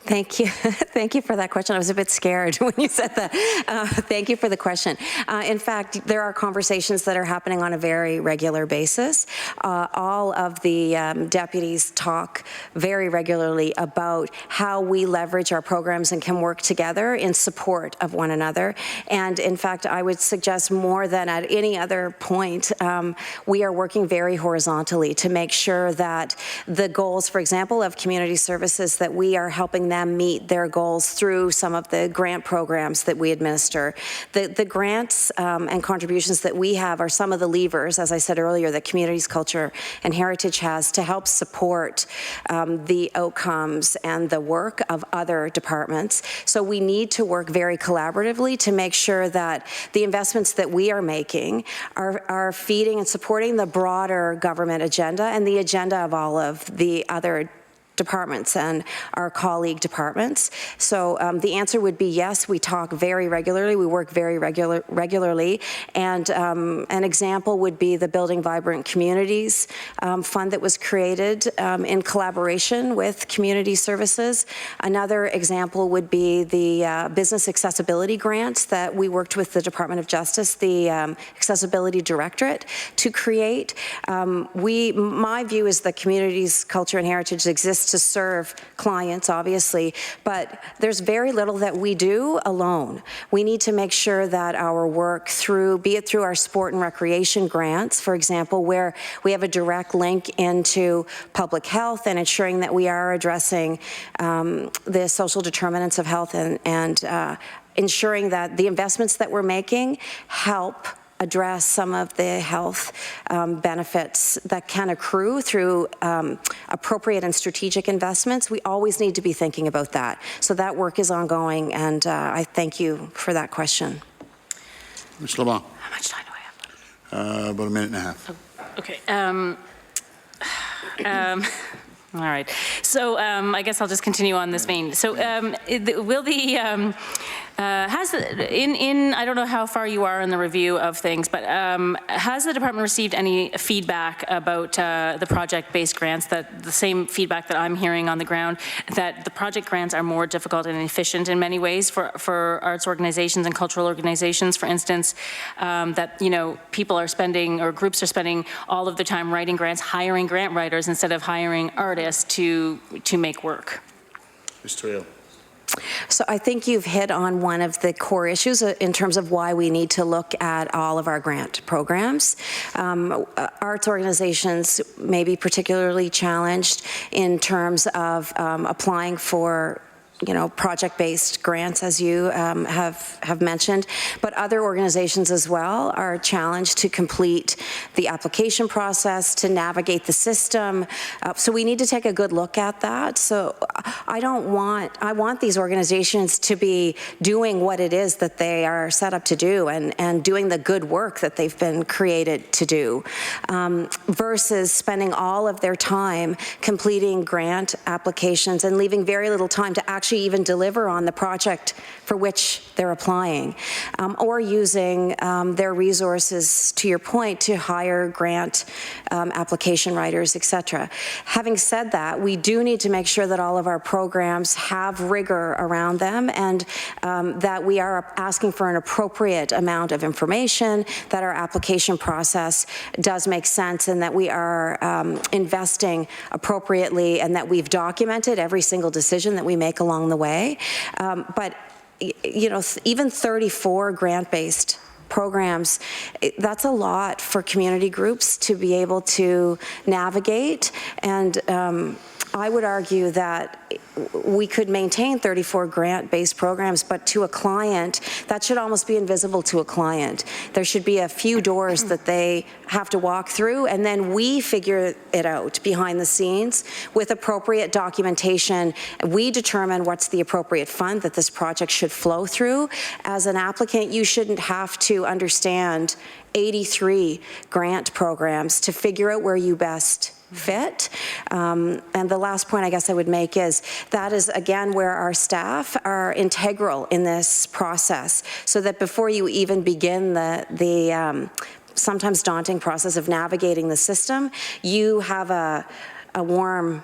Thank you. Thank you for that question. I was a bit scared when you said that. Thank you for the question. In fact, there are conversations that are happening on a very regular basis. All of the deputies talk very regularly about how we leverage our programs and can work together in support of one another. And in fact, I would suggest more than at any other point, we are working very horizontally to make sure that the goals, for example, of community services, that we are helping them meet their goals through some of the grant programs that we administer. The grants and contributions that we have are some of the levers, as I said earlier, that Communities, Culture and Heritage has to help support the outcomes and the work of other departments. So we need to work very collaboratively to make sure that the investments that we are making are feeding and supporting the broader government agenda and the agenda of all of the other departments and our colleague departments. So the answer would be yes, we talk very regularly, we work very regularly, and an example would be the Building Vibrant Communities fund that was created in collaboration with community services. Another example would be the business accessibility grants that we worked with the Department of Justice, the Accessibility Directorate, to create. My view is that Communities, Culture and Heritage exists to serve clients, obviously, but there's very little that we do alone. We need to make sure that our work be it through our sport and recreation grants, for example, where we have a direct link into public health and ensuring that we are addressing the social determinants of health and ensuring that the investments that we're making help address some of the health benefits that can accrue through appropriate and strategic investments. We always need to be thinking about that. So that work is ongoing, and I thank you for that question. Ms. LeBlanc. How much time do I have? About a minute and a half. Okay. All right. So I guess I'll just continue on this vein. So will the I don't know how far you are in the review of things, but has the department received any feedback about the project-based grants, that the same feedback that I'm hearing on the ground, that the project grants are more difficult and efficient in many ways for arts organizations and cultural organizations, for instance, that, people are spending, or groups are spending all of the time writing grants, hiring grant writers instead of hiring artists to make work? Ms. Taweel. So I think you've hit on one of the core issues in terms of why we need to look at all of our grant programs. Arts organizations may be particularly challenged in terms of applying for project-based grants, as you have mentioned, but other organizations as well are challenged to complete the application process, to navigate the system. So we need to take a good look at that. So I want these organizations to be doing what it is that they are set up to do and doing the good work that they've been created to do, versus spending all of their time completing grant applications and leaving very little time to actually even deliver on the project for which they're applying, or using their resources, to your point, to hire grant application writers, etc. Having said that, we do need to make sure that all of our programs have rigor around them, and that we are asking for an appropriate amount of information, that our application process does make sense, and that we are investing appropriately, and that we've documented every single decision that we make along the way. But even 34 grant-based programs, that's a lot for community groups to be able to navigate. And I would argue that we could maintain 34 grant-based programs, but to a client, that should almost be invisible to a client. There should be a few doors that they have to walk through, and then we figure it out behind the scenes with appropriate documentation. We determine what's the appropriate fund that this project should flow through. As an applicant, you shouldn't have to understand 83 grant programs to figure out where you best fit. And the last point I guess I would make is that is again where our staff are integral in this process, so that before you even begin the sometimes daunting process of navigating the system, you have a warm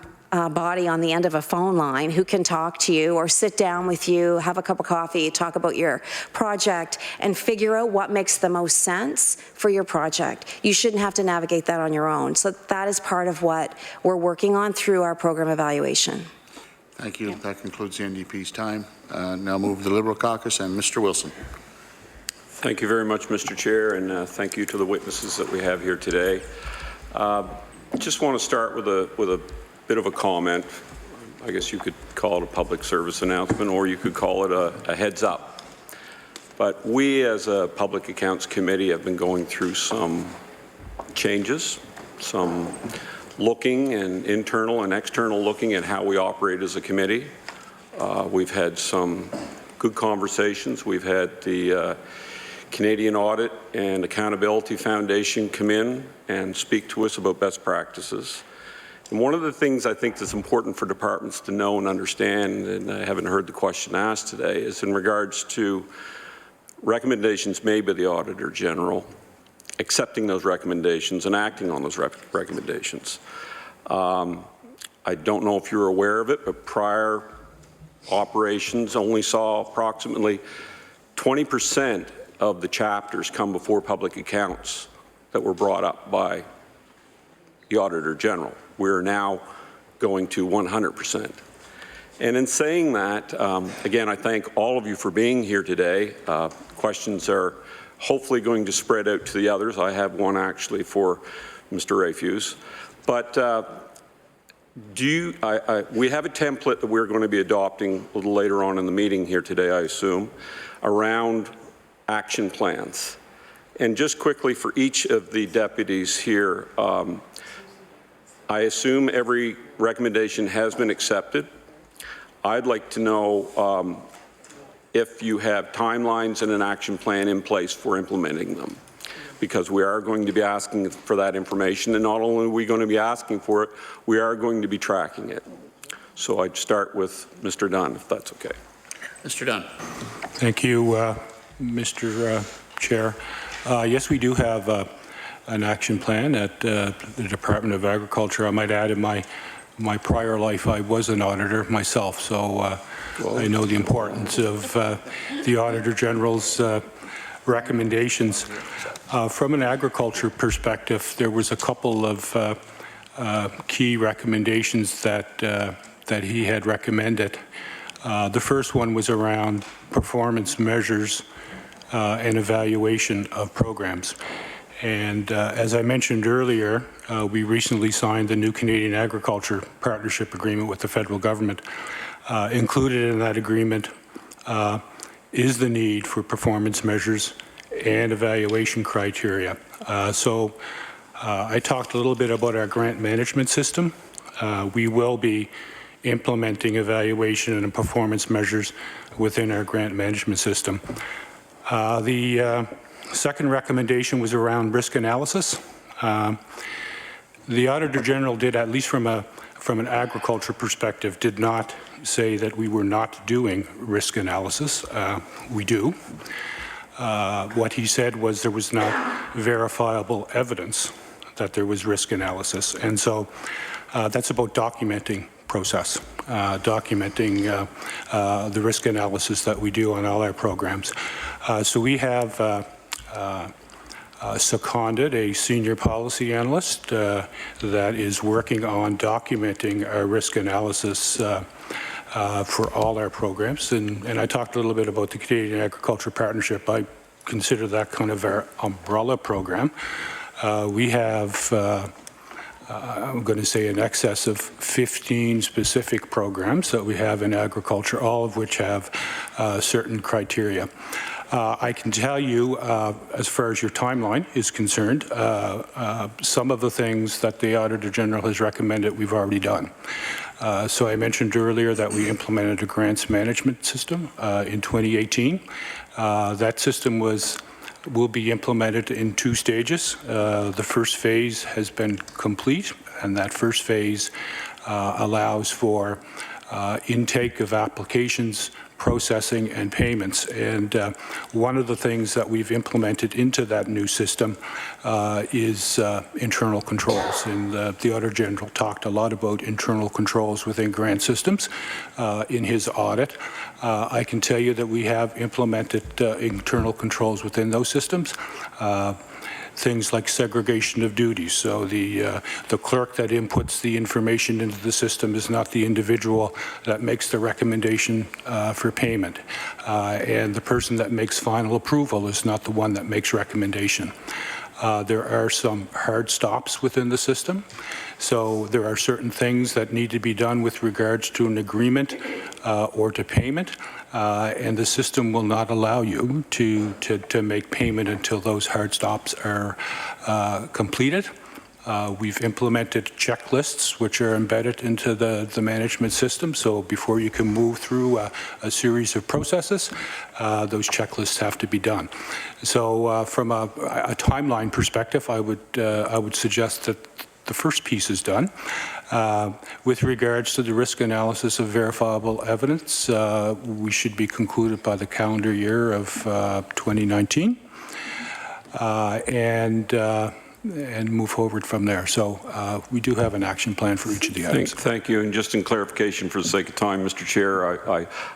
body on the end of a phone line who can talk to you or sit down with you, have a cup of coffee, talk about your project, and figure out what makes the most sense for your project. You shouldn't have to navigate that on your own. So that is part of what we're working on through our program evaluation. Thank you. That concludes the NDP's time. Now move to the Liberal Caucus and Mr. Wilson. Thank you very much, Mr. Chair, and thank you to the witnesses that we have here today. Just want to start with a bit of a comment. I guess you could call it a public service announcement, or you could call it a heads up. But we as a Public Accounts Committee have been going through some changes, some looking and internal and external looking at how we operate as a committee. We've had some good conversations. We've had the Canadian Audit and Accountability Foundation come in and speak to us about best practices. And one of the things I think that's important for departments to know and understand, and I haven't heard the question asked today, is in regards to recommendations made by the Auditor General, accepting those recommendations and acting on those recommendations. I don't know if you're aware of it, but prior operations only saw approximately 20% of the chapters come before public accounts that were brought up by the Auditor General. We're now going to 100%. And in saying that, again, I thank all of you for being here today. Questions are hopefully going to spread out to the others. I have one actually for Mr. Rafuse. But we have a template that we're going to be adopting a little later on in the meeting here today, I assume, around action plans. And just quickly for each of the deputies here, I assume every recommendation has been accepted. I'd like to know if you have timelines and an action plan in place for implementing them, because we are going to be asking for that information, and not only are we going to be asking for it, we are going to be tracking it. So I'd start with Mr. Dunn, if that's okay. Mr. Dunn. Thank you, Mr. Chair. Yes, we do have an action plan at the Department of Agriculture. I might add, in my prior life, I was an auditor myself, so I know the importance of the Auditor General's recommendations. From an agriculture perspective, there was a couple of key recommendations that he had recommended. The first one was around performance measures and evaluation of programs. And as I mentioned earlier, we recently signed the new Canadian Agriculture Partnership Agreement with the federal government. Included in that agreement is the need for performance measures and evaluation criteria. I talked a little bit about our grant management system. We will be implementing evaluation and performance measures within our grant management system. The second recommendation was around risk analysis. The Auditor General did, at least from an agriculture perspective, did not say that we were not doing risk analysis. We do. What he said was there was not verifiable evidence that there was risk analysis. And so that's about documenting process, documenting the risk analysis that we do on all our programs. So we have seconded a senior policy analyst that is working on documenting our risk analysis for all our programs. And I talked a little bit about the Canadian Agriculture Partnership. I consider that kind of our umbrella program. We have, I'm going to say, in excess of 15 specific programs that we have in agriculture, all of which have certain criteria. I can tell you, as far as your timeline is concerned, some of the things that the Auditor General has recommended we've already done. So I mentioned earlier that we implemented a grants management system in 2018. That system will be implemented in 2 stages. The first phase has been complete, and that first phase allows for intake of applications, processing, and payments. And one of the things that we've implemented into that new system is internal controls. And the Auditor General talked a lot about internal controls within grant systems in his audit. I can tell you that we have implemented internal controls within those systems. Things like segregation of duties. So the clerk that inputs the information into the system is not the individual that makes the recommendation for payment. And the person that makes final approval is not the one that makes recommendation. There are some hard stops within the system. So there are certain things that need to be done with regards to an agreement or to payment. And the system will not allow you to make payment until those hard stops are completed. We've implemented checklists which are embedded into the management system. So before you can move through a series of processes, those checklists have to be done. So from a timeline perspective, I would suggest that the first piece is done. With regards to the risk analysis of verifiable evidence, we should be concluded by the calendar year of 2019 and move forward from there. So we do have an action plan for each of the items. Thank you. And just in clarification for the sake of time, Mr. Chair,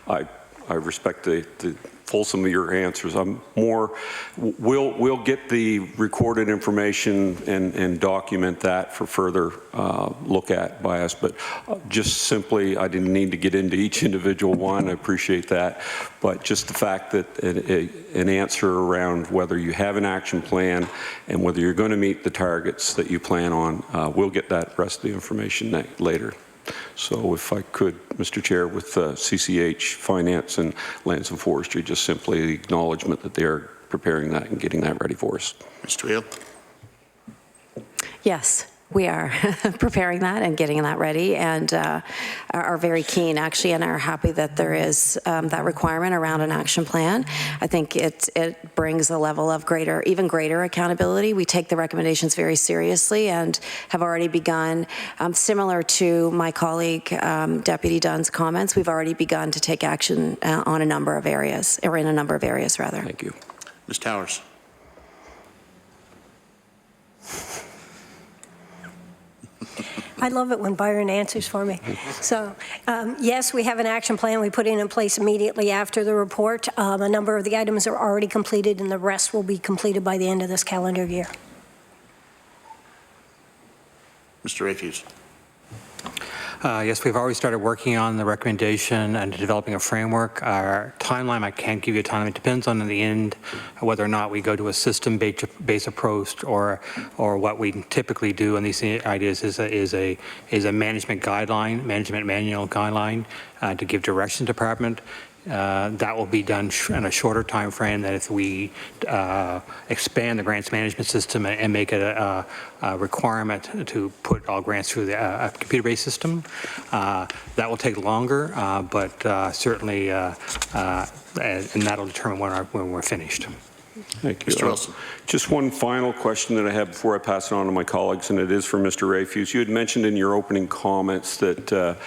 I respect the fulsome of your answers. We'll get the recorded information and document that for further look at by us. But just simply, I didn't need to get into each individual one. I appreciate that. But just the fact that an answer around whether you have an action plan and whether you're going to meet the targets that you plan on, we'll get that rest of the information later. So if I could, Mr. Chair, with CCH, Finance and Lands and Forestry, just simply the acknowledgement that they're preparing that and getting that ready for us. Ms. Taweel. Yes, we are preparing that and getting that ready, and are very keen, actually, and are happy that there is that requirement around an action plan. I think it brings a level of even greater accountability. We take the recommendations very seriously and have already begun, similar to my colleague Deputy Dunn's comments, we've already begun to take action on a number of areas, or in a number of areas, rather. Thank you. Ms. Towers. I love it when Byron answers for me. So, yes, we have an action plan we put in place immediately after the report. A number of the items are already completed, and the rest will be completed by the end of this calendar year. Mr. Rafuse. Yes, we've already started working on the recommendation and developing a framework. Our timeline, I can't give you a timeline. It depends on in the end whether or not we go to a system-based approach or what we typically do. And these ideas is a management guideline, management manual guideline to give direction to department. That will be done in a shorter time frame than if we expand the grants management system and make it a requirement to put all grants through the computer-based system. That will take longer, but certainly, and that'll determine when we're finished. Thank you. Mr. Wilson. Just one final question that I have before I pass it on to my colleagues, and it is for Mr. Rafuse. You had mentioned in your opening comments that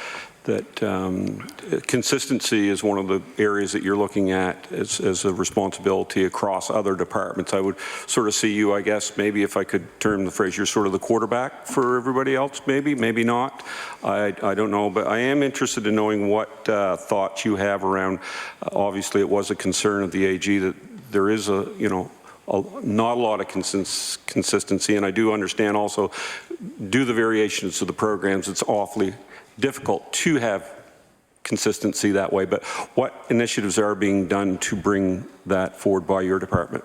consistency is one of the areas that you're looking at as a responsibility across other departments. I would sort of see you, I guess, maybe if I could term the phrase, you're sort of the quarterback for everybody else, maybe not. I don't know, but I am interested in knowing what thoughts you have around, obviously it was a concern of the AG that there is not a lot of consistency, and I do understand also, due to the variations of the programs, it's awfully difficult to have consistency that way, but what initiatives are being done to bring that forward by your department?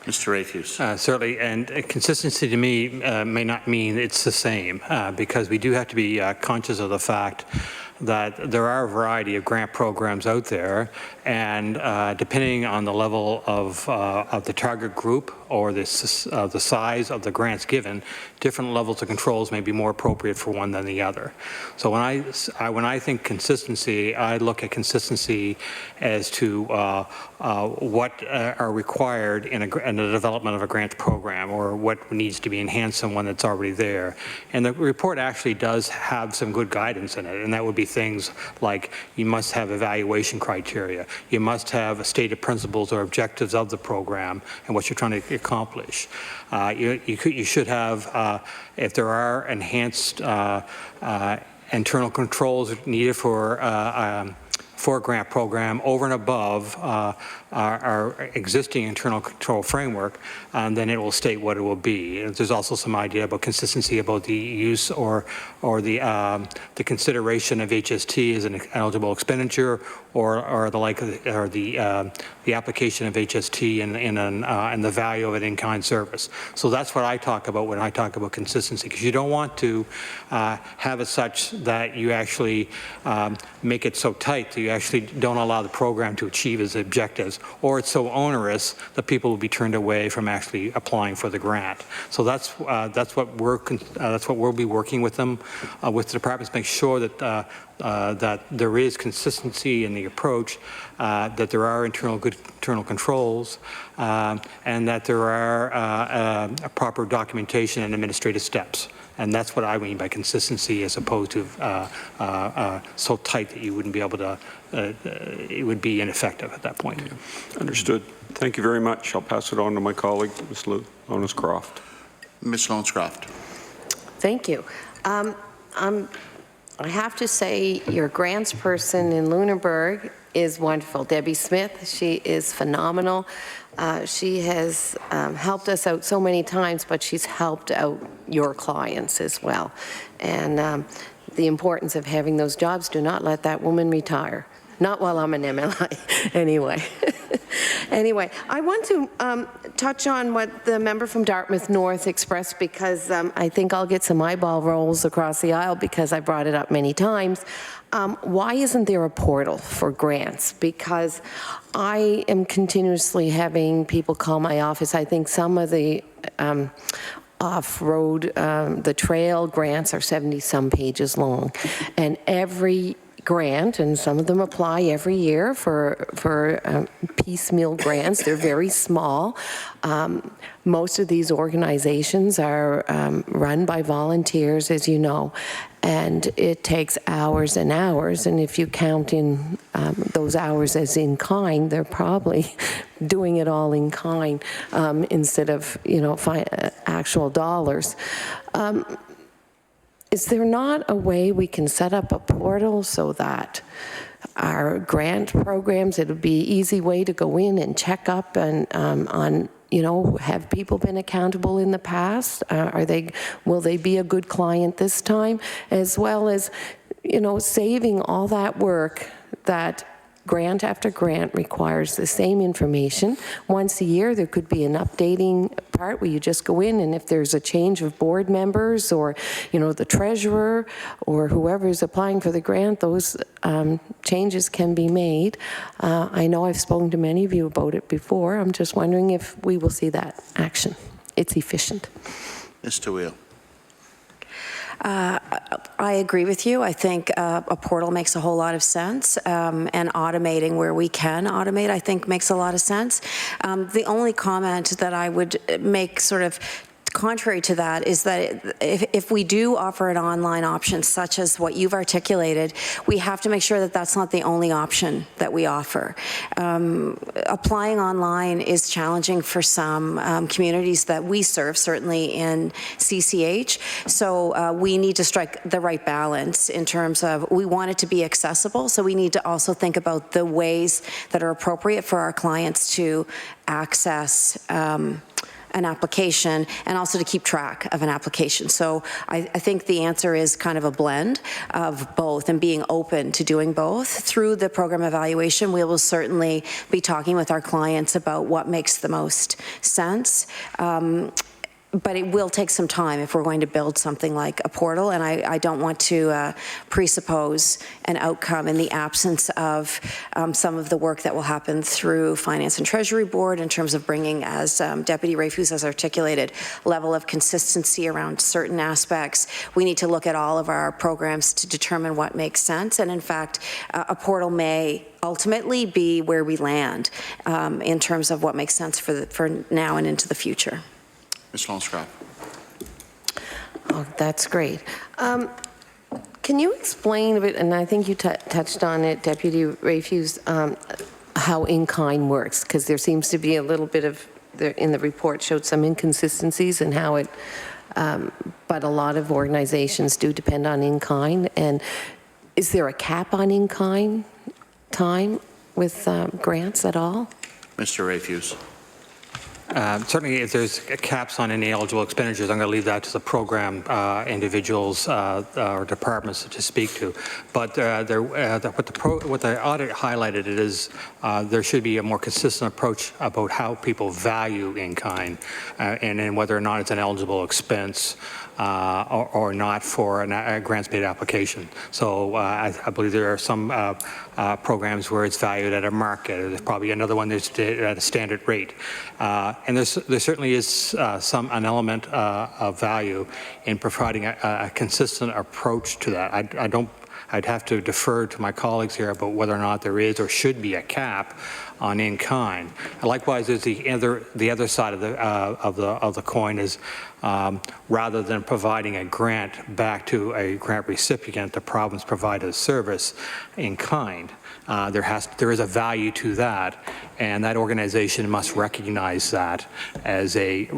Mr. Rafuse. Certainly, and consistency to me may not mean it's the same, because we do have to be conscious of the fact that there are a variety of grant programs out there, and depending on the level of the target group or the size of the grants given, different levels of controls may be more appropriate for one than the other. So when I think consistency, I look at consistency as to what are required in the development of a grant program, or what needs to be enhanced on one that's already there. And the report actually does have some good guidance in it, and that would be things like you must have evaluation criteria, you must have stated principles or objectives of the program and what you're trying to accomplish. You should have, if there are enhanced internal controls needed for a grant program over and above our existing internal control framework, then it will state what it will be. There's also some idea about consistency about the use or the consideration of HST as an eligible expenditure, or the application of HST and the value of an in-kind service. So that's what I talk about when I talk about consistency, because you don't want to have it such that you actually make it so tight that you actually don't allow the program to achieve its objectives, or it's so onerous that people will be turned away from actually applying for the grant. So that's what we'll be working with them, with the departments, make sure that that there is consistency in the approach, that there are internal controls, and that there are proper documentation and administrative steps. And that's what I mean by consistency, as opposed to so tight that you wouldn't be able to, it would be ineffective at that point. Yeah. Understood. Thank you very much. I'll pass it on to my colleague, Ms. Lonescroft. Ms. Lonescroft. Thank you. I have to say your grants person in Lunenburg is wonderful. Debbie Smith, she is phenomenal. She has helped us out so many times, but she's helped out your clients as well. And the importance of having those jobs, do not let that woman retire. Not while I'm an MLA, anyway. Anyway, I want to touch on what the member from Dartmouth North expressed, because I think I'll get some eyeball rolls across the aisle because I brought it up many times. Why isn't there a portal for grants? Because I am continuously having people call my office. I think some of the off-road, the trail grants are 70-some pages long, and every grant, and some of them apply every year for piecemeal grants. They're very small. Most of these organizations are run by volunteers, as you know, and it takes hours and hours, and if you count in those hours as in kind, they're probably doing it all in kind instead of, actual dollars. Is there not a way we can set up a portal so that our grant programs, it would be an easy way to go in and check up and have people been accountable in the past? Will they be a good client this time? As well as, you know, saving all that work that grant after grant requires the same information. Once a year, there could be an updating part where you just go in, and if there's a change of board members or, you know, the treasurer or whoever's applying for the grant, those changes can be made. I know I've spoken to many of you about it before. I'm just wondering if we will see that action. It's efficient. Ms. Taweel. I agree with you. I think a portal makes a whole lot of sense, and automating where we can automate, I think, makes a lot of sense. The only comment that I would make sort of contrary to that is that if we do offer an online option such as what you've articulated, we have to make sure that that's not the only option that we offer. Applying online is challenging for some communities that we serve, certainly in CCH. So we need to strike the right balance in terms of we want it to be accessible, so we need to also think about the ways that are appropriate for our clients to access an application and also to keep track of an application. So I think the answer is kind of a blend of both and being open to doing both. Through the program evaluation, we will certainly be talking with our clients about what makes the most sense. But it will take some time if we're going to build something like a portal, and I don't want to presuppose an outcome in the absence of some of the work that will happen through Finance and Treasury Board in terms of bringing, as Deputy Rafuse has articulated, level of consistency around certain aspects. We need to look at all of our programs to determine what makes sense, and in fact, a portal may ultimately be where we land in terms of what makes sense for now and into the future. Ms. Longstrap. Oh, that's great. Can you explain a bit, and I think you touched on it, Deputy Rafuse, how in-kind works? Because there seems to be a little bit of, in the report showed some inconsistencies in how it, but a lot of organizations do depend on in-kind. And is there a cap on in-kind time with grants at all? Mr. Rafuse. Certainly, if there's caps on any eligible expenditures, I'm going to leave that to the program individuals or departments to speak to. But what the audit highlighted is there should be a more consistent approach about how people value in-kind and then whether or not it's an eligible expense or not for a grants-paid application. So I believe there are some programs where it's valued at a market. There's probably another one that's at a standard rate. And there certainly is an element of value in providing a consistent approach to that. I'd have to defer to my colleagues here about whether or not there is or should be a cap on in-kind. Likewise, there's the other side of the coin is rather than providing a grant back to a grant recipient, the province provided a service in kind. There is a value to that, and that organization must recognize that as a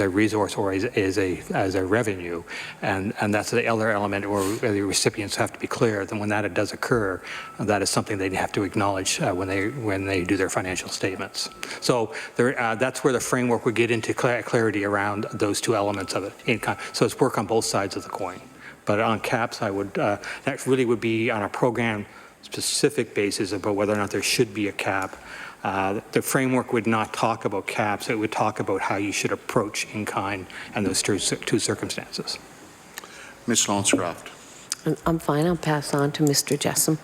resource or as a revenue, and that's the other element where the recipients have to be clear that when that does occur, that is something they have to acknowledge when they do their financial statements. So that's where the framework would get into clarity around those two elements of it. So it's work on both sides of the coin. But on caps, I would that really would be on a program-specific basis about whether or not there should be a cap. The framework would not talk about caps. It would talk about how you should approach in-kind and those two circumstances. Ms. Lonscroft. I'm fine. I'll pass on to Mr. Jessam.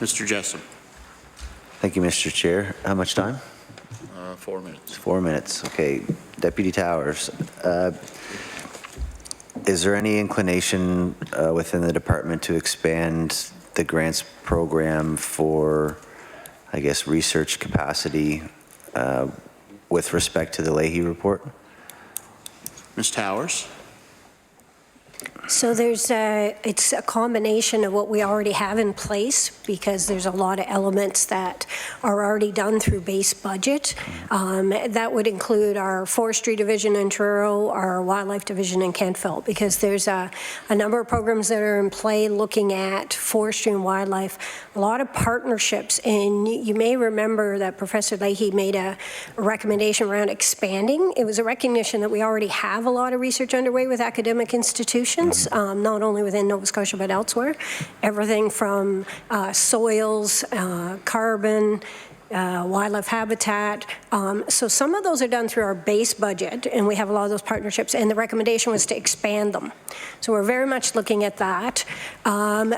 Mr. Jessam. Thank you, Mr. Chair. How much time? 4 minutes. 4 minutes. Okay. Deputy Towers. Is there any inclination within the department to expand the grants program for, I guess, research capacity with respect to the Leahy report? Ms. Towers. So it's a combination of what we already have in place, because there's a lot of elements that are already done through base budget. That would include our Forestry division in Truro, our Wildlife division in Kentfeld, because there's a number of programs that are in play looking at forestry and wildlife, a lot of partnerships. And you may remember that Professor Leahy made a recommendation around expanding. It was a recognition that we already have a lot of research underway with academic institutions. programs, not only within Nova Scotia but elsewhere. Everything from soils, carbon, wildlife habitat. So some of those are done through our base budget, and we have a lot of those partnerships, and the recommendation was to expand them. So we're very much looking at that.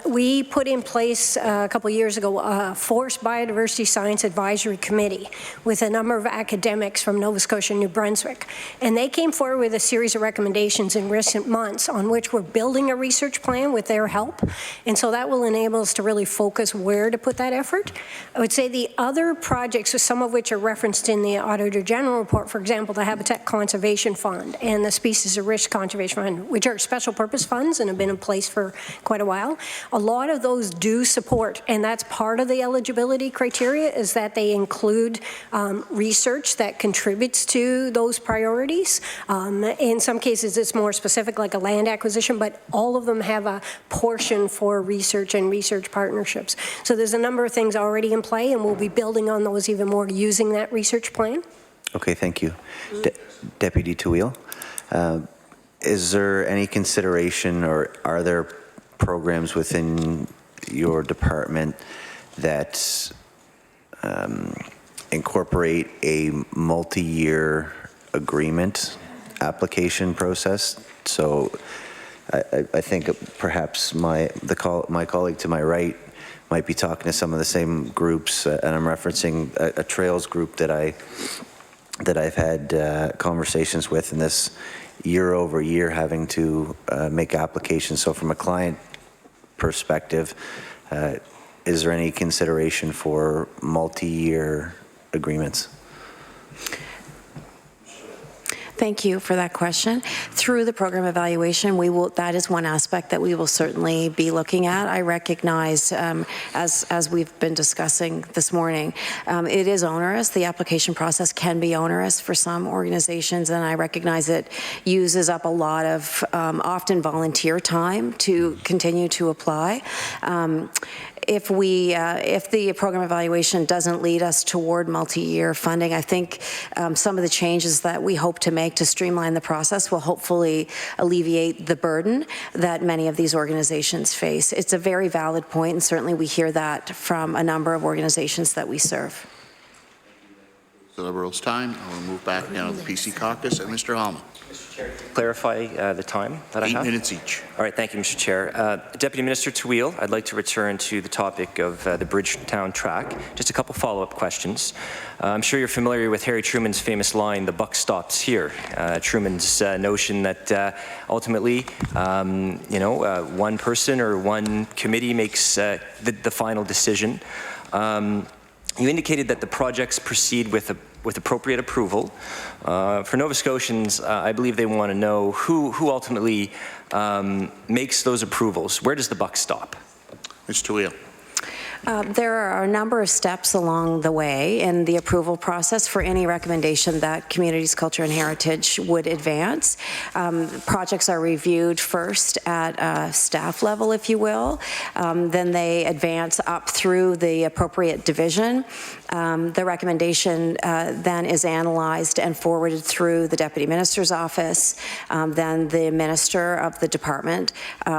We put in place a couple of years ago a Forest Biodiversity Science Advisory Committee with a number of academics from Nova Scotia and New Brunswick, and they came forward with a series of recommendations in recent months on which we're building a research plan with their help, and so that will enable us to really focus where to put that effort. I would say the other projects, some of which are referenced in the Auditor General report, for example, the Habitat Conservation Fund and the Species at Risk Conservation Fund, which are special purpose funds and have been in place for quite a while. A lot of those do support, and that's part of the eligibility criteria, is that they include research that contributes to those priorities. In some cases, it's more specific, like a land acquisition, but all of them have a portion for research and research partnerships. So there's a number of things already in play, and we'll be building on those even more using that research plan. Okay, thank you. Deputy Taweel, is there any consideration, or are there programs within your department that incorporate a multi-year agreement application process? So I think perhaps my colleague to my right might be talking to some of the same groups, and I'm referencing a trails group that I've had conversations with in this year over year having to make applications. So from a client perspective, is there any consideration for multi-year agreements? Thank you for that question. Through the program evaluation, that is one aspect that we will certainly be looking at. I recognize, as we've been discussing this morning, it is onerous. The application process can be onerous for some organizations, and I recognize it uses up a lot of often volunteer time to continue to apply. If the program evaluation doesn't lead us toward multi-year funding, I think some of the changes that we hope to make to streamline the process will hopefully alleviate the burden that many of these organizations face. It's a very valid point, and certainly we hear that from a number of organizations that we serve. The Liberals' time. I will move back now to the PC Caucus and Mr. Hallman. Mr. Chair, clarify the time that I have? 8 minutes each. All right, thank you, Mr. Chair. Deputy Minister Taweel, I'd like to return to the topic of the Bridgetown track. Just a couple follow-up questions. I'm sure you're familiar with Harry Truman's famous line, "The buck stops here." Truman's notion that ultimately, one person or one committee makes the final decision. You indicated that the projects proceed with appropriate approval. For Nova Scotians, I believe they want to know who ultimately makes those approvals. Where does the buck stop? Mr. Taweel. There are a number of steps along the way in the approval process for any recommendation that Communities, Culture and Heritage would advance. Projects are reviewed first at a staff level, if you will. Then they advance up through the appropriate division. The recommendation then is analyzed and forwarded through the Deputy Minister's office. Then the Minister of the department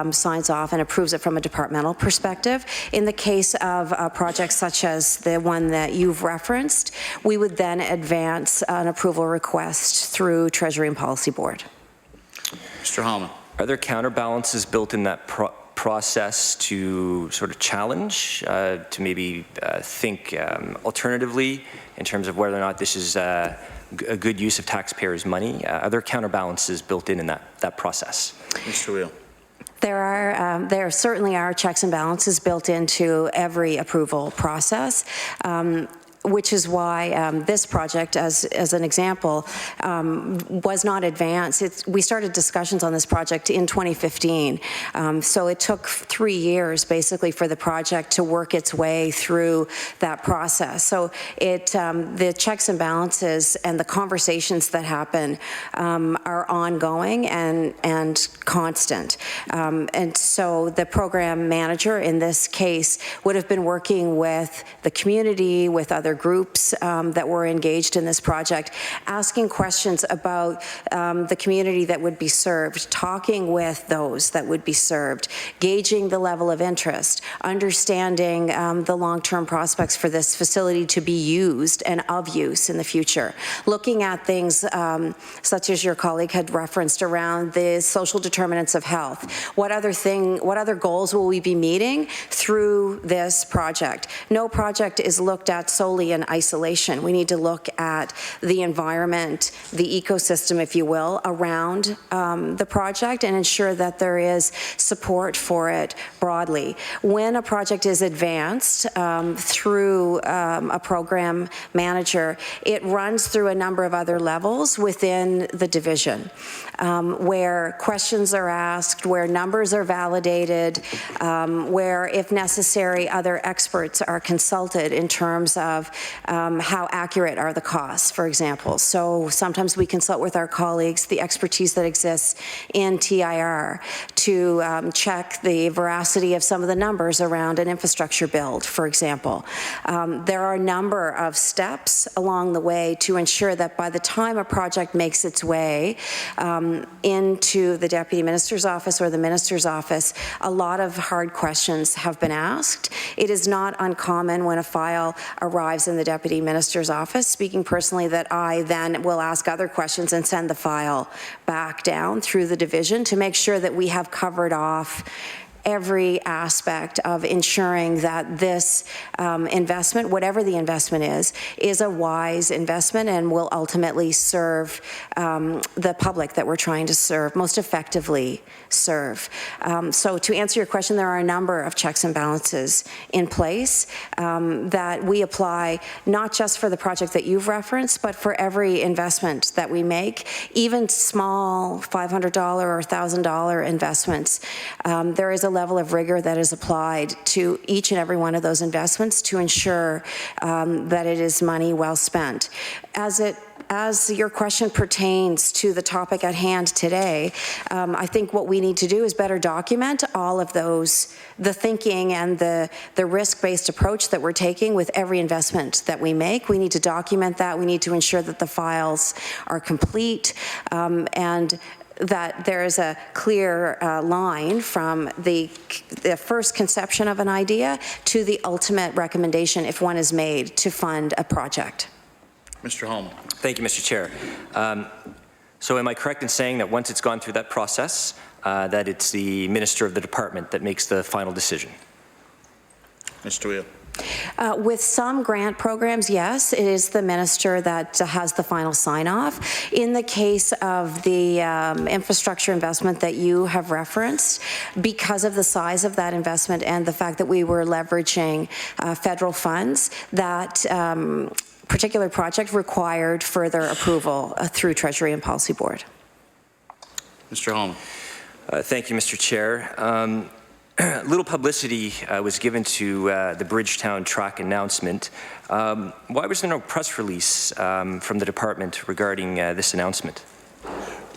signs off and approves it from a departmental perspective. In the case of projects such as the one that you've referenced, we would then advance an approval request through Treasury and Policy Board. Mr. Hallman. Are there counterbalances built in that process to sort of challenge, to maybe think alternatively in terms of whether or not this is a good use of taxpayers' money? Are there counterbalances built in that process? Mr. Taweel. There certainly are checks and balances built into every approval process. Which is why this project, as an example, was not advanced. We started discussions on this project in 2015. So it took 3 years, basically, for the project to work its way through that process. So the checks and balances and the conversations that happen are ongoing and constant. And so the program manager in this case would have been working with the community, with other groups that were engaged in this project, asking questions about the community that would be served, talking with those that would be served, gauging the level of interest, understanding the long-term prospects for this facility to be used and of use in the future, looking at things such as your colleague had referenced around the social determinants of health. What other goals will we be meeting through this project? No project is looked at solely in isolation. We need to look at the environment, the ecosystem, if you will, around the project and ensure that there is support for it broadly. When a project is advanced through a program manager, it runs through a number of other levels within the division, where questions are asked, where numbers are validated, where, if necessary, other experts are consulted in terms of how accurate are the costs, for example. So sometimes we consult with our colleagues the expertise that exists in TIR to check the veracity of some of the numbers around an infrastructure build, for example. There are a number of steps along the way to ensure that by the time a project makes its way into the Deputy Minister's office or the Minister's office, a lot of hard questions have been asked. It is not uncommon when a file arrives in the Deputy Minister's office, speaking personally, that I then will ask other questions and send the file back down through the division to make sure that we have covered off every aspect of ensuring that this investment, whatever the investment is a wise investment and will ultimately serve the public that we're trying to serve, most effectively serve. So to answer your question, there are a number of checks and balances in place that we apply not just for the project that you've referenced, but for every investment that we make, even small $500 or $1,000 investments. There is a level of rigor that is applied to each and every one of those investments to ensure that it is money well spent. As your question pertains to the topic at hand today, I think what we need to do is better document all of those, the thinking and the risk-based approach that we're taking with every investment that we make. We need to document that. We need to ensure that the files are complete and that there is a clear line from the first conception of an idea to the ultimate recommendation, if one is made, to fund a project. Mr. Holman. Thank you, Mr. Chair. So am I correct in saying that once it's gone through that process, that it's the minister of the department that makes the final decision? Mr. Taweel. With some grant programs, yes, it is the minister that has the final sign-off. In the case of the infrastructure investment that you have referenced, because of the size of that investment and the fact that we were leveraging federal funds, that particular project required further approval through Treasury and Policy Board. Mr. Holman. Thank you, Mr. Chair. Little publicity was given to the Bridgetown track announcement. Why was there no press release from the department regarding this announcement?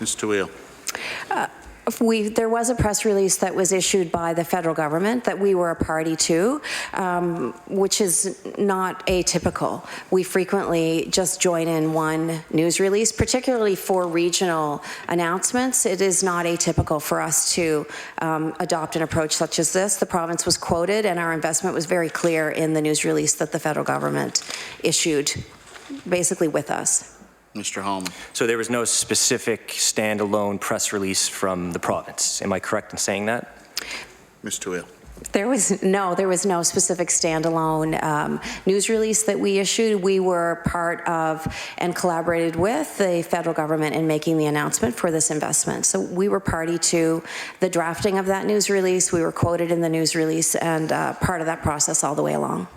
Ms. Taweel. There was a press release that was issued by the federal government that we were a party to, which is not atypical. We frequently just join in one news release, particularly for regional announcements. It is not atypical for us to adopt an approach such as this. The province was quoted and our investment was very clear in the news release that the federal government issued, basically with us. Mr. Holman. So there was no specific standalone press release from the province. Am I correct in saying that? Ms. Taweel. There was no specific standalone news release that we issued. We were part of and collaborated with the federal government in making the announcement for this investment. So we were party to the drafting of that news release. We were quoted in the news release and part of that process all the way along.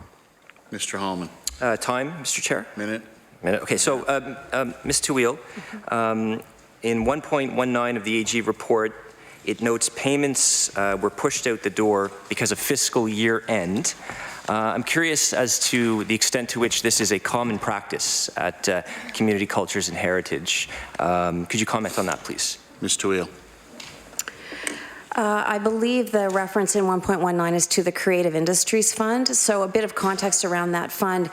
Mr. Holman. Time, Mr. Chair? Minute. Okay, so Ms. Taweel, in 1.19 of the AG report, it notes payments were pushed out the door because of fiscal year end. I'm curious as to the extent to which this is a common practice at Community Cultures and Heritage. Could you comment on that, please? Ms. Taweel. I believe the reference in 1.19 is to the Creative Industries Fund. So a bit of context around that fund.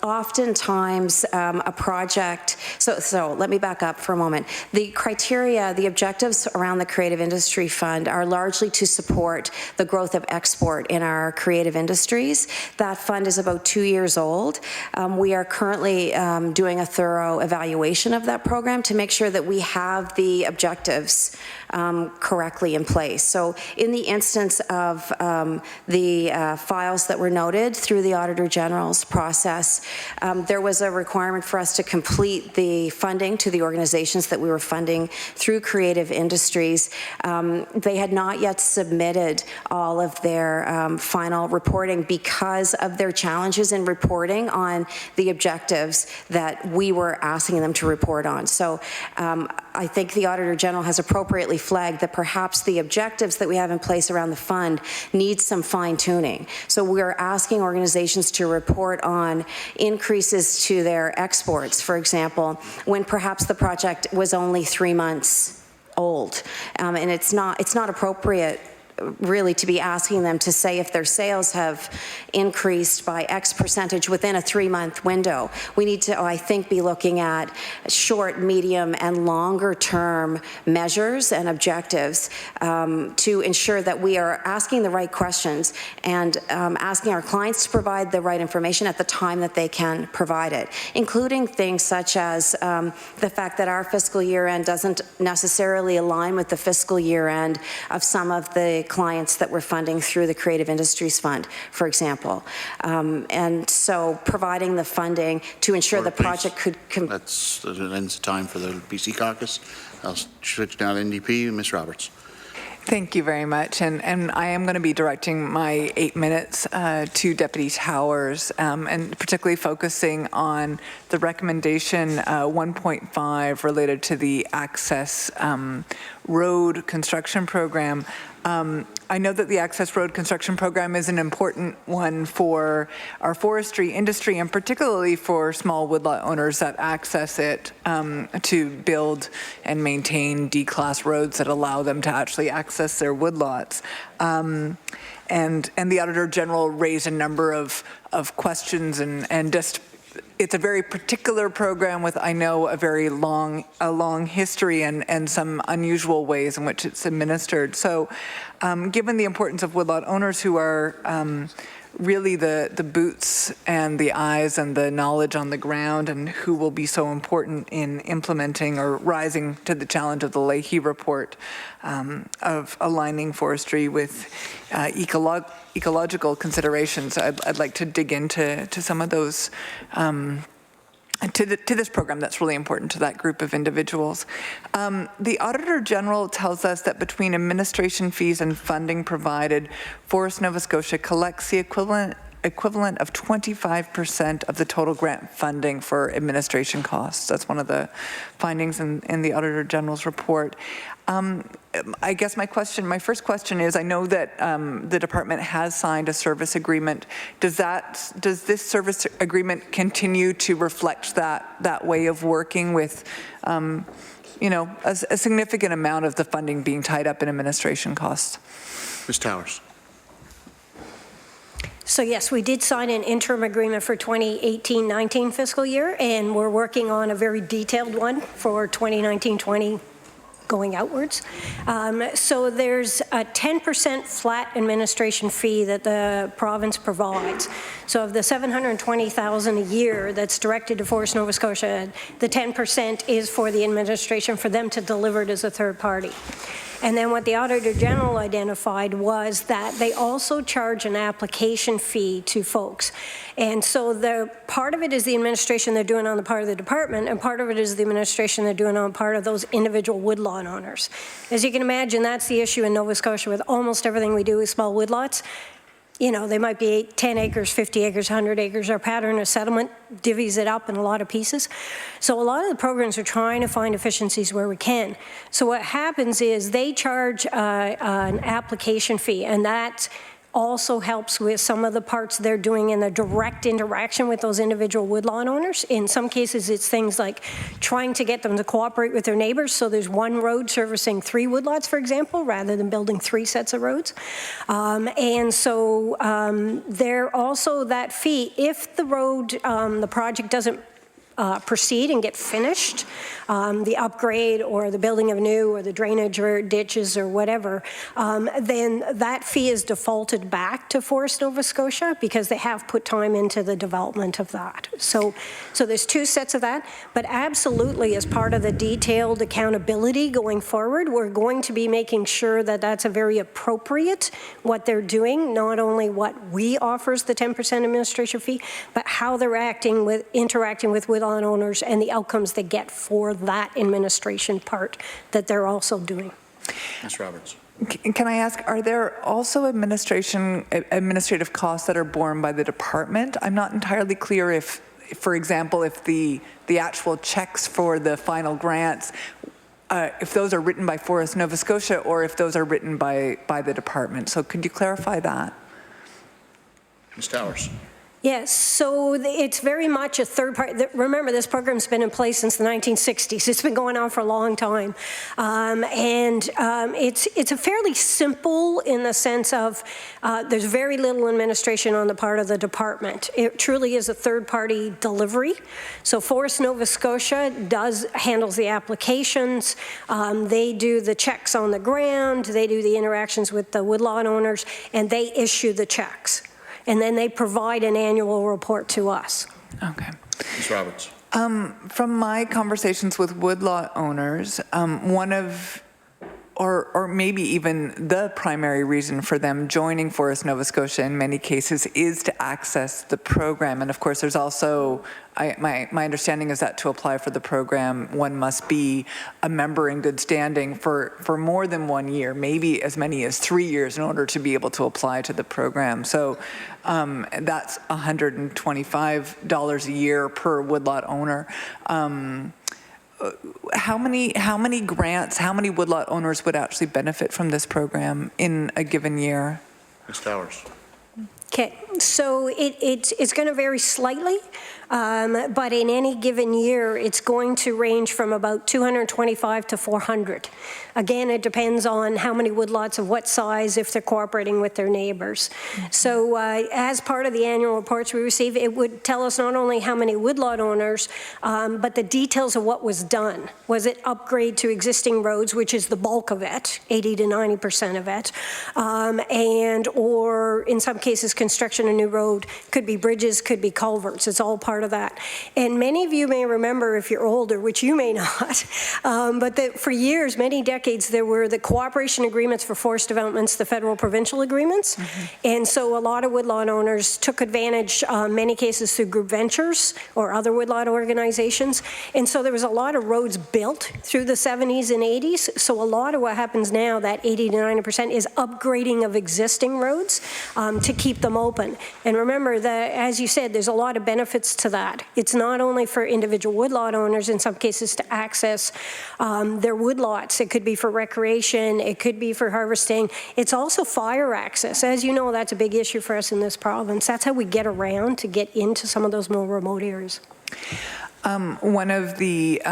oftentimes a project, so let me back up for a moment. The criteria, the objectives around the Creative Industry Fund are largely to support the growth of export in our creative industries. That fund is about 2 years old. We are currently doing a thorough evaluation of that program to make sure that we have the objectives correctly in place. So in the instance of the files that were noted through the Auditor General's process, there was a requirement for us to complete the funding to the organizations that we were funding through creative industries. They had not yet submitted all of their final reporting because of their challenges in reporting on the objectives that we were asking them to report on. So I think the Auditor General has appropriately flagged that perhaps the objectives that we have in place around the fund need some fine-tuning. So we're asking organizations to report on increases to their exports, for example, when perhaps the project was only 3 months old. And it's not appropriate really to be asking them to say if their sales have increased by X percentage within a 3-month window. We need to, I think, be looking at short, medium, and longer term measures and objectives to ensure that we are asking the right questions and asking our clients to provide the right information at the time that they can provide it, including things such as the fact that our fiscal year end doesn't necessarily align with the fiscal year end of some of the clients that we're funding through the Creative Industries Fund, for example. And so providing the funding to ensure the project could... That ends the time for the BC Caucus. I'll switch now to NDP. Ms. Roberts. Thank you very much. And I am going to be directing my 8 minutes to Deputy Towers, and particularly focusing on the recommendation 1.5 related to the Access Road Construction Program. I know that the Access Road Construction Program is an important one for our forestry industry, and particularly for small woodlot owners that access it to build and maintain D-class roads that allow them to actually access their woodlots. And the Auditor General raised a number of questions and just it's a very particular program with, I know, a very long history and some unusual ways in which it's administered. So given the importance of woodlot owners who are really the boots and the eyes and the knowledge on the ground and who will be so important in implementing or rising to the challenge of the Leahy report of aligning forestry with ecological considerations, I'd like to dig into some of those to this program that's really important to that group of individuals. The Auditor General tells us that between administration fees and funding provided, Forest Nova Scotia collects the equivalent of 25% of the total grant funding for administration costs. That's one of the findings in the Auditor General's report. I guess my first question is, I know that the department has signed a service agreement. Does this service agreement continue to reflect that way of working with, a significant amount of the funding being tied up in administration costs? Ms. Towers. So yes, we did sign an interim agreement for 2018-19 fiscal year, and we're working on a very detailed one for 2019-20 going outwards. So there's a 10% flat administration fee that the province provides. So of the $720,000 a year that's directed to Forest Nova Scotia, the 10% is for the administration for them to deliver it as a third party. And then what the Auditor General identified was that they also charge an application fee to folks. And so the part of it is the administration they're doing on the part of the department, and part of it is the administration they're doing on part of those individual woodlot owners. As you can imagine, that's the issue in Nova Scotia with almost everything we do with small woodlots. You know, they might be 10 acres, 50 acres, 100 acres. Our pattern of settlement divvies it up in a lot of pieces. So a lot of the programs are trying to find efficiencies where we can. So what happens is they charge an application fee, and that also helps with some of the parts they're doing in the direct interaction with those individual woodlot owners. In some cases, it's things like trying to get them to cooperate with their neighbors, so there's one road servicing 3 woodlots, for example, rather than building 3 sets of roads. And so there also that fee, if the road, the project doesn't proceed and get finished, the upgrade or the building of new or the drainage or ditches or whatever, then that fee is defaulted back to Forest Nova Scotia because they have put time into the development of that. So there's 2 sets of that, but absolutely as part of the detailed accountability going forward, we're going to be making sure that that's a very appropriate what they're doing, not only what we offer as the 10% administration fee, but how they're interacting with woodland owners and the outcomes they get for that administration part that they're also doing. Ms. Roberts. Can I ask, are there also administrative costs that are borne by the department? I'm not entirely clear if, for example, if the actual checks for the final grants, if those are written by Forest Nova Scotia or if those are written by the department. So could you clarify that? Ms. Towers. Yes, so it's very much a third party. Remember, this program's been in place since the 1960s. It's been going on for a long time. It's a fairly simple in the sense of there's very little administration on the part of the department. It truly is a third party delivery. So Forest Nova Scotia handles the applications. They do the checks on the ground. They do the interactions with the woodlot owners, and they issue the checks. And then they provide an annual report to us. Okay. Ms. Roberts. From my conversations with woodlot owners, one of, or maybe even the primary reason for them joining Forest Nova Scotia in many cases is to access the program. And of course, there's also, my understanding is that to apply for the program, one must be a member in good standing for more than 1 year, maybe as many as 3 years in order to be able to apply to the program. So that's $125 a year per woodlot owner. How many grants, how many woodlot owners would actually benefit from this program in a given year? Ms. Towers. Okay, so it's going to vary slightly, but in any given year, it's going to range from about 225 to 400. Again, it depends on how many woodlots of what size, if they're cooperating with their neighbors. So as part of the annual reports we receive, it would tell us not only how many woodlot owners, but the details of what was done. Was it upgrade to existing roads, which is the bulk of it, 80 to 90% of it, and or in some cases construction of new road, could be bridges, could be culverts. It's all part of that. And many of you may remember, if you're older, which you may not, but that for years, many decades, there were the cooperation agreements for forest developments, the federal provincial agreements. And so a lot of woodlot owners took advantage, many cases through group ventures or other woodlot organizations. And so there was a lot of roads built through the 70s and 80s. So a lot of what happens now, that 80 to 90%, is upgrading of existing roads to keep them open. And remember that, as you said, there's a lot of benefits to that. It's not only for individual woodlot owners, in some cases, to access their woodlots. It could be for recreation. It could be for harvesting. It's also fire access. As you know, that's a big issue for us in this province. That's how we get around to get into some of those more remote areas. One of the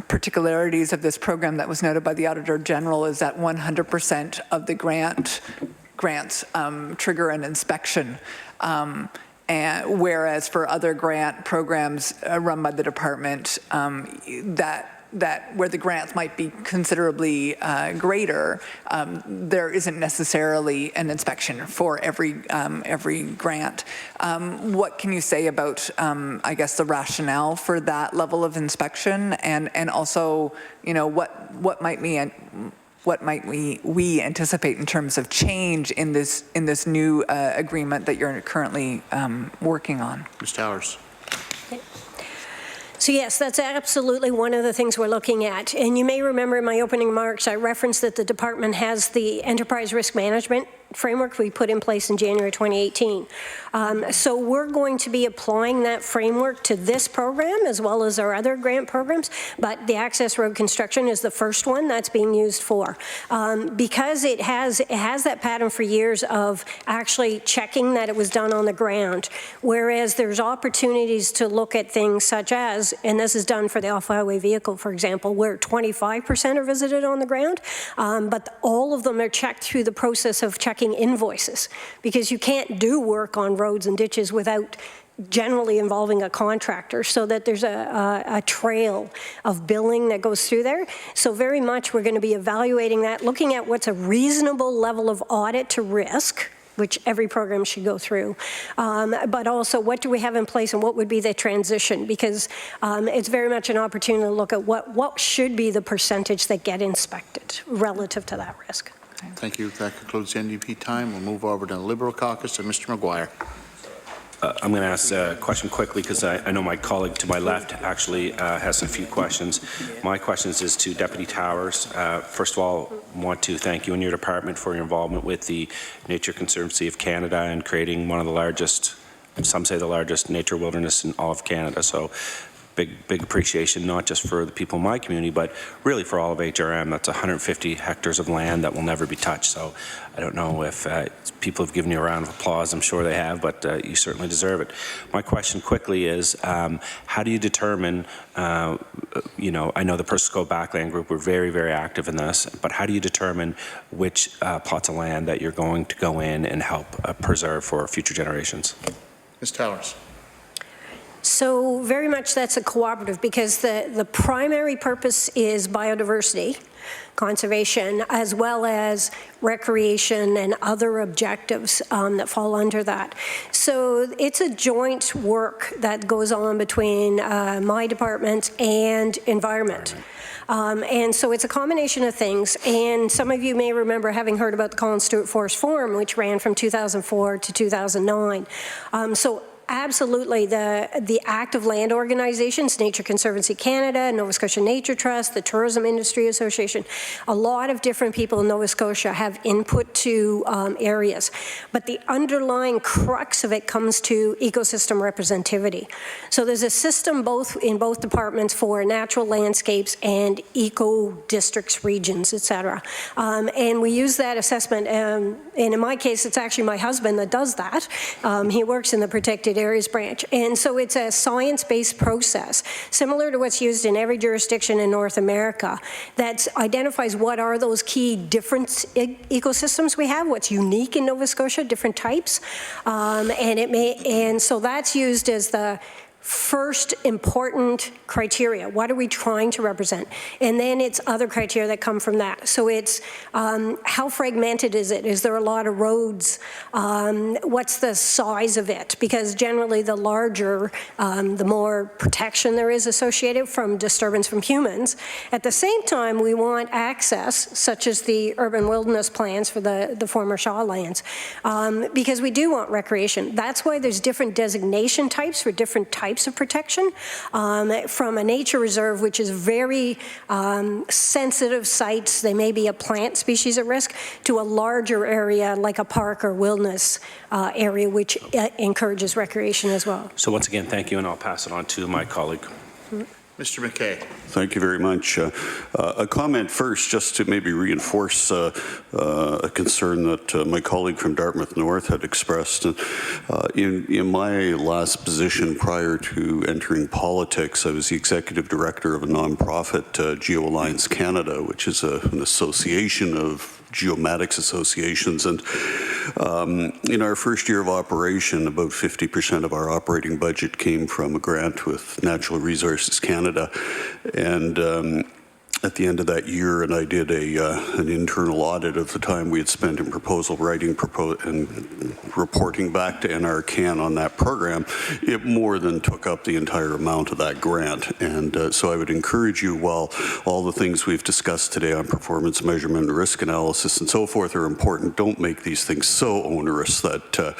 particularities of this program that was noted by the Auditor General is that 100% of the grants trigger an inspection, and whereas for other grant programs run by the department, that where the grants might be considerably greater, there isn't necessarily an inspection for every grant. What can you say about, I guess, the rationale for that level of inspection, and also, you know, what might we anticipate in terms of change in this new agreement that you're currently working on? Ms. Towers. So yes, that's absolutely one of the things we're looking at. And you may remember in my opening remarks, I referenced that the department has the enterprise risk management framework we put in place in January 2018. So we're going to be applying that framework to this program as well as our other grant programs, but the access road construction is the first one that's being used for. Because it has that pattern for years of actually checking that it was done on the ground, whereas there's opportunities to look at things such as, and this is done for the off-highway vehicle, for example, where 25% are visited on the ground, but all of them are checked through the process of checking invoices, because you can't do work on roads and ditches without generally involving a contractor, so that there's a trail of billing that goes through there. So very much we're going to be evaluating that, looking at what's a reasonable level of audit to risk, which every program should go through, but also what do we have in place and what would be the transition, because it's very much an opportunity to look at what should be the percentage that get inspected relative to that risk. Thank you. That concludes the NDP time. We'll move over to the Liberal Caucus and Mr. Maguire. I'm going to ask a question quickly because I know my colleague to my left actually has a few questions. My questions is to Deputy Towers. First of all, I want to thank you and your department for your involvement with the Nature Conservancy of Canada and creating one of the largest, some say the largest nature wilderness in all of Canada. So big appreciation, not just for the people in my community, but really for all of HRM. That's 150 hectares of land that will never be touched. So I don't know if people have given you a round of applause. I'm sure they have, but you certainly deserve it. My question quickly is, how do you determine, you know, I know the Persico Backland Group were very, very active in this, but how do you determine which plots of land that you're going to go in and help preserve for future generations? Ms. Towers. So very much that's a cooperative, because the primary purpose is biodiversity, conservation, as well as recreation and other objectives that fall under that. So it's a joint work that goes on between my department and environment. And so it's a combination of things. And some of you may remember having heard about the Colin Stewart Forest Forum, which ran from 2004 to 2009. So absolutely, the active land organizations, Nature Conservancy Canada, Nova Scotia Nature Trust, the Tourism Industry Association, a lot of different people in Nova Scotia have input to areas. But the underlying crux of it comes to ecosystem representativity. So there's a system in both departments for natural landscapes and eco districts, regions, etc. And we use that assessment, and in my case, it's actually my husband that does that. He works in the protected areas branch. And so it's a science-based process, similar to what's used in every jurisdiction in North America, that identifies what are those key different ecosystems we have, what's unique in Nova Scotia, different types. And so that's used as the first important criteria. What are we trying to represent? And then it's other criteria that come from that. So it's how fragmented is it? Is there a lot of roads? What's the size of it? Because generally the larger, the more protection there is associated from disturbance from humans. At the same time, we want access, such as the urban wilderness plans for the former Shaw lands, because we do want recreation. That's why there's different designation types for different types of protection, from a nature reserve, which is very sensitive sites, they may be a plant species at risk, to a larger area like a park or wilderness area, which encourages recreation as well. So once again, thank you, and I'll pass it on to my colleague. Mr. McKay. Thank you very much. A comment first, just to maybe reinforce a concern that my colleague from Dartmouth North had expressed. In my last position prior to entering politics, I was the executive director of a nonprofit, Geo Alliance Canada, which is an association of geomatics associations, and in our first year of operation, about 50% of our operating budget came from a grant with Natural Resources Canada, and at the end of that year, and I did an internal audit of the time we had spent in proposal writing and reporting back to NRCan on that program, it more than took up the entire amount of that grant. And so I would encourage you, while all the things we've discussed today on performance measurement, risk analysis, and so forth are important, don't make these things so onerous that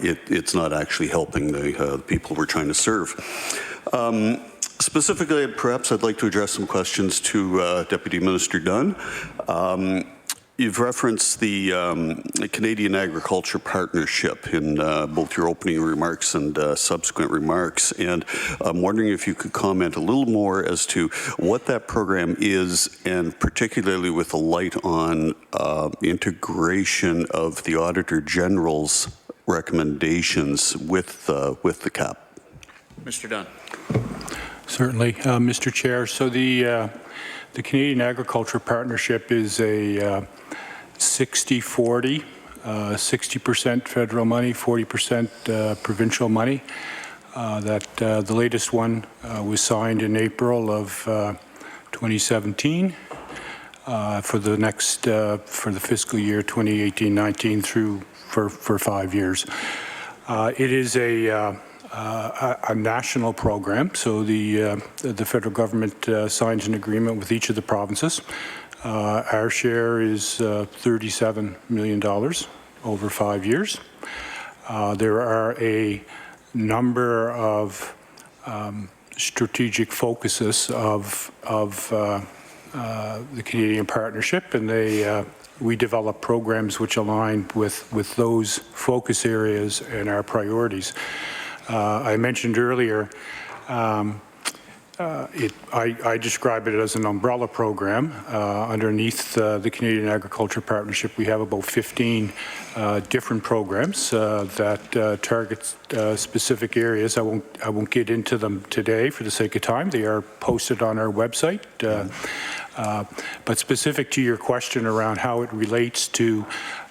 it's not actually helping the people we're trying to serve. Specifically, perhaps I'd like to address some questions to Deputy Minister Dunn. You've referenced the Canadian Agriculture Partnership in both your opening remarks and subsequent remarks, and I'm wondering if you could comment a little more as to what that program is, and particularly with a light on integration of the Auditor General's recommendations with the CAP. Mr. Dunn. Certainly, Mr. Chair. So the Canadian Agriculture Partnership is a 60-40, 60% federal money, 40% provincial money. The latest one was signed in April of 2017 for the fiscal year 2018-19 through for 5 years. It is a national program, so the federal government signs an agreement with each of the provinces. Our share is $37 million over 5 years. There are a number of strategic focuses of the Canadian Partnership, and we develop programs which align with those focus areas and our priorities. I mentioned earlier, I describe it as an umbrella program. Underneath the Canadian Agriculture Partnership, we have about 15 different programs that target specific areas. I won't get into them today for the sake of time. They are posted on our website. But specific to your question around how it relates to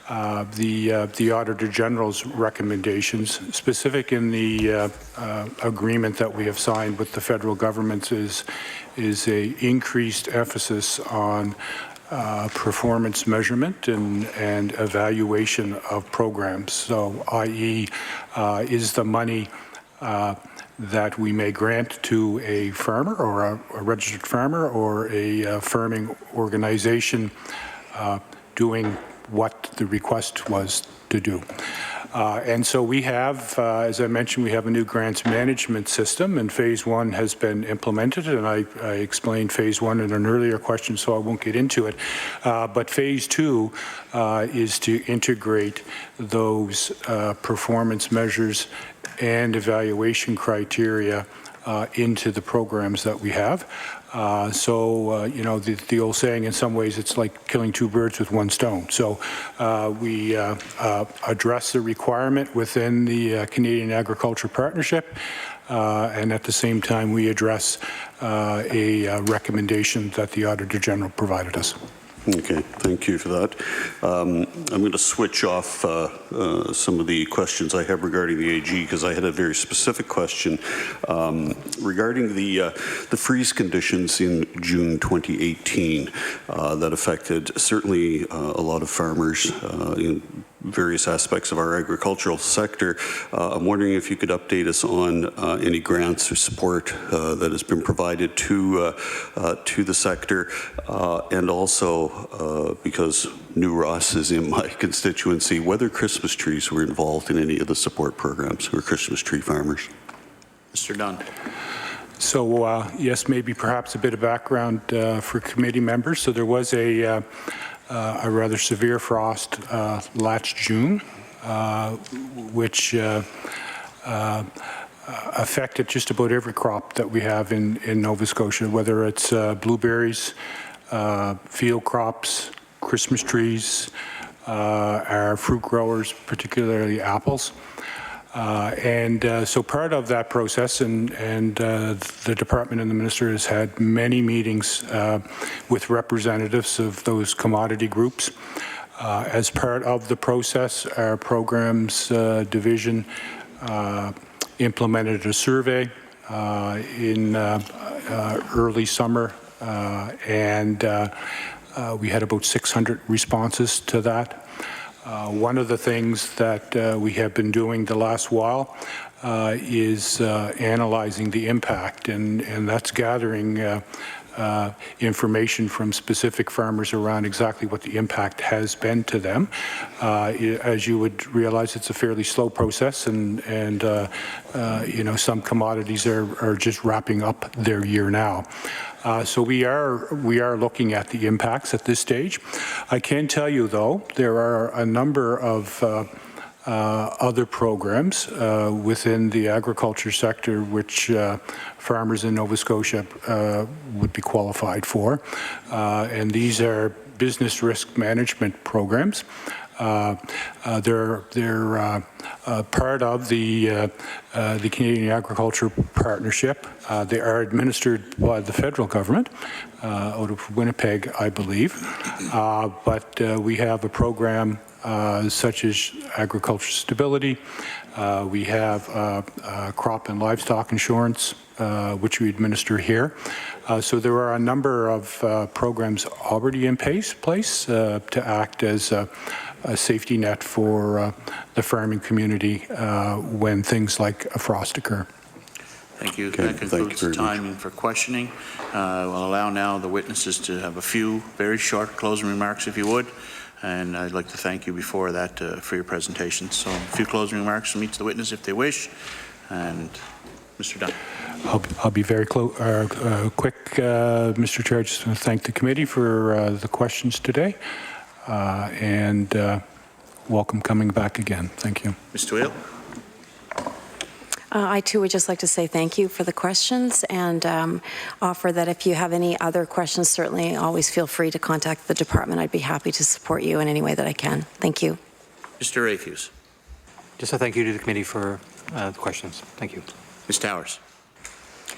the Auditor General's recommendations, specific in the agreement that we have signed with the federal government is a increased emphasis on performance measurement and evaluation of programs. So, i.e., is the money that we may grant to a farmer or a registered farmer or a farming organization doing what the request was to do. And so we have, as I mentioned, we have a new grants management system, and phase one has been implemented, and I explained phase one in an earlier question, so I won't get into it. But phase two is to integrate those performance measures and evaluation criteria into the programs that we have. You know, the old saying, in some ways, it's like killing two birds with one stone. So we address the requirement within the Canadian Agriculture Partnership, and at the same time, we address a recommendation that the Auditor General provided us. Okay, thank you for that. I'm going to switch off some of the questions I have regarding the AG, because I had a very specific question regarding the freeze conditions in June 2018 that affected certainly a lot of farmers in various aspects of our agricultural sector. I'm wondering if you could update us on any grants or support that has been provided to the sector, and also because New Ross is in my constituency, whether Christmas trees were involved in any of the support programs or Christmas tree farmers. Mr. Dunn. So yes, maybe perhaps a bit of background for committee members. So there was a rather severe frost last June, which affected just about every crop that we have in Nova Scotia, whether it's blueberries, field crops, Christmas trees, our fruit growers, particularly apples. So part of that process, and the department and the minister has had many meetings with representatives of those commodity groups. As part of the process, our programs division implemented a survey in early summer, and we had about 600 responses to that. One of the things that we have been doing the last while is analyzing the impact, and that's gathering information from specific farmers around exactly what the impact has been to them. As you would realize, it's a fairly slow process, and you know, some commodities are just wrapping up their year now. So we are looking at the impacts at this stage. I can tell you, though, there are a number of other programs within the agriculture sector which farmers in Nova Scotia would be qualified for, and these are business risk management programs. They're part of the Canadian Agriculture Partnership. They are administered by the federal government out of Winnipeg, I believe. But we have a program such as agriculture stability. We have crop and livestock insurance, which we administer here. So there are a number of programs already in place to act as a safety net for the farming community when things like a frost occur. Thank you. Okay, that concludes the time for questioning. We'll allow now the witnesses to have a few very short closing remarks, if you would. And I'd like to thank you before that for your presentation. So a few closing remarks from each of the witnesses if they wish. And Mr. Dunn. I'll be very quick, Mr. Chair. Just want to thank the committee for the questions today. And welcome coming back again. Thank you. Ms. Taweel. I too would just like to say thank you for the questions and offer that if you have any other questions, certainly always feel free to contact the department. I'd be happy to support you in any way that I can. Thank you. Mr. Rafuse. Just a thank you to the committee for the questions. Thank you. Ms. Towers.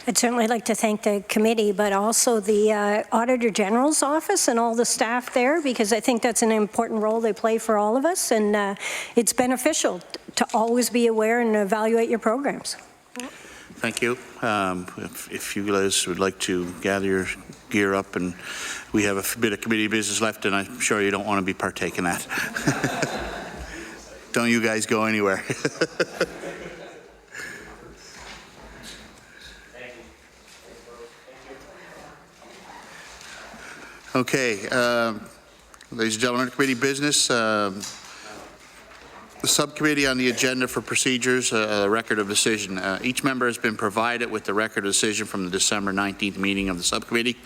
I'd certainly like to thank the committee, but also the Auditor General's office and all the staff there, because I think that's an important role they play for all of us, and it's beneficial to always be aware and evaluate your programs. Thank you. If you guys would like to gather your gear up, and we have a bit of committee business left, and I'm sure you don't want to be partaking that. Don't you guys go anywhere. Okay, ladies and gentlemen, committee business. The subcommittee on the agenda for procedures, a record of decision. Each member has been provided with the record of decision from the December 19th meeting of the subcommittee.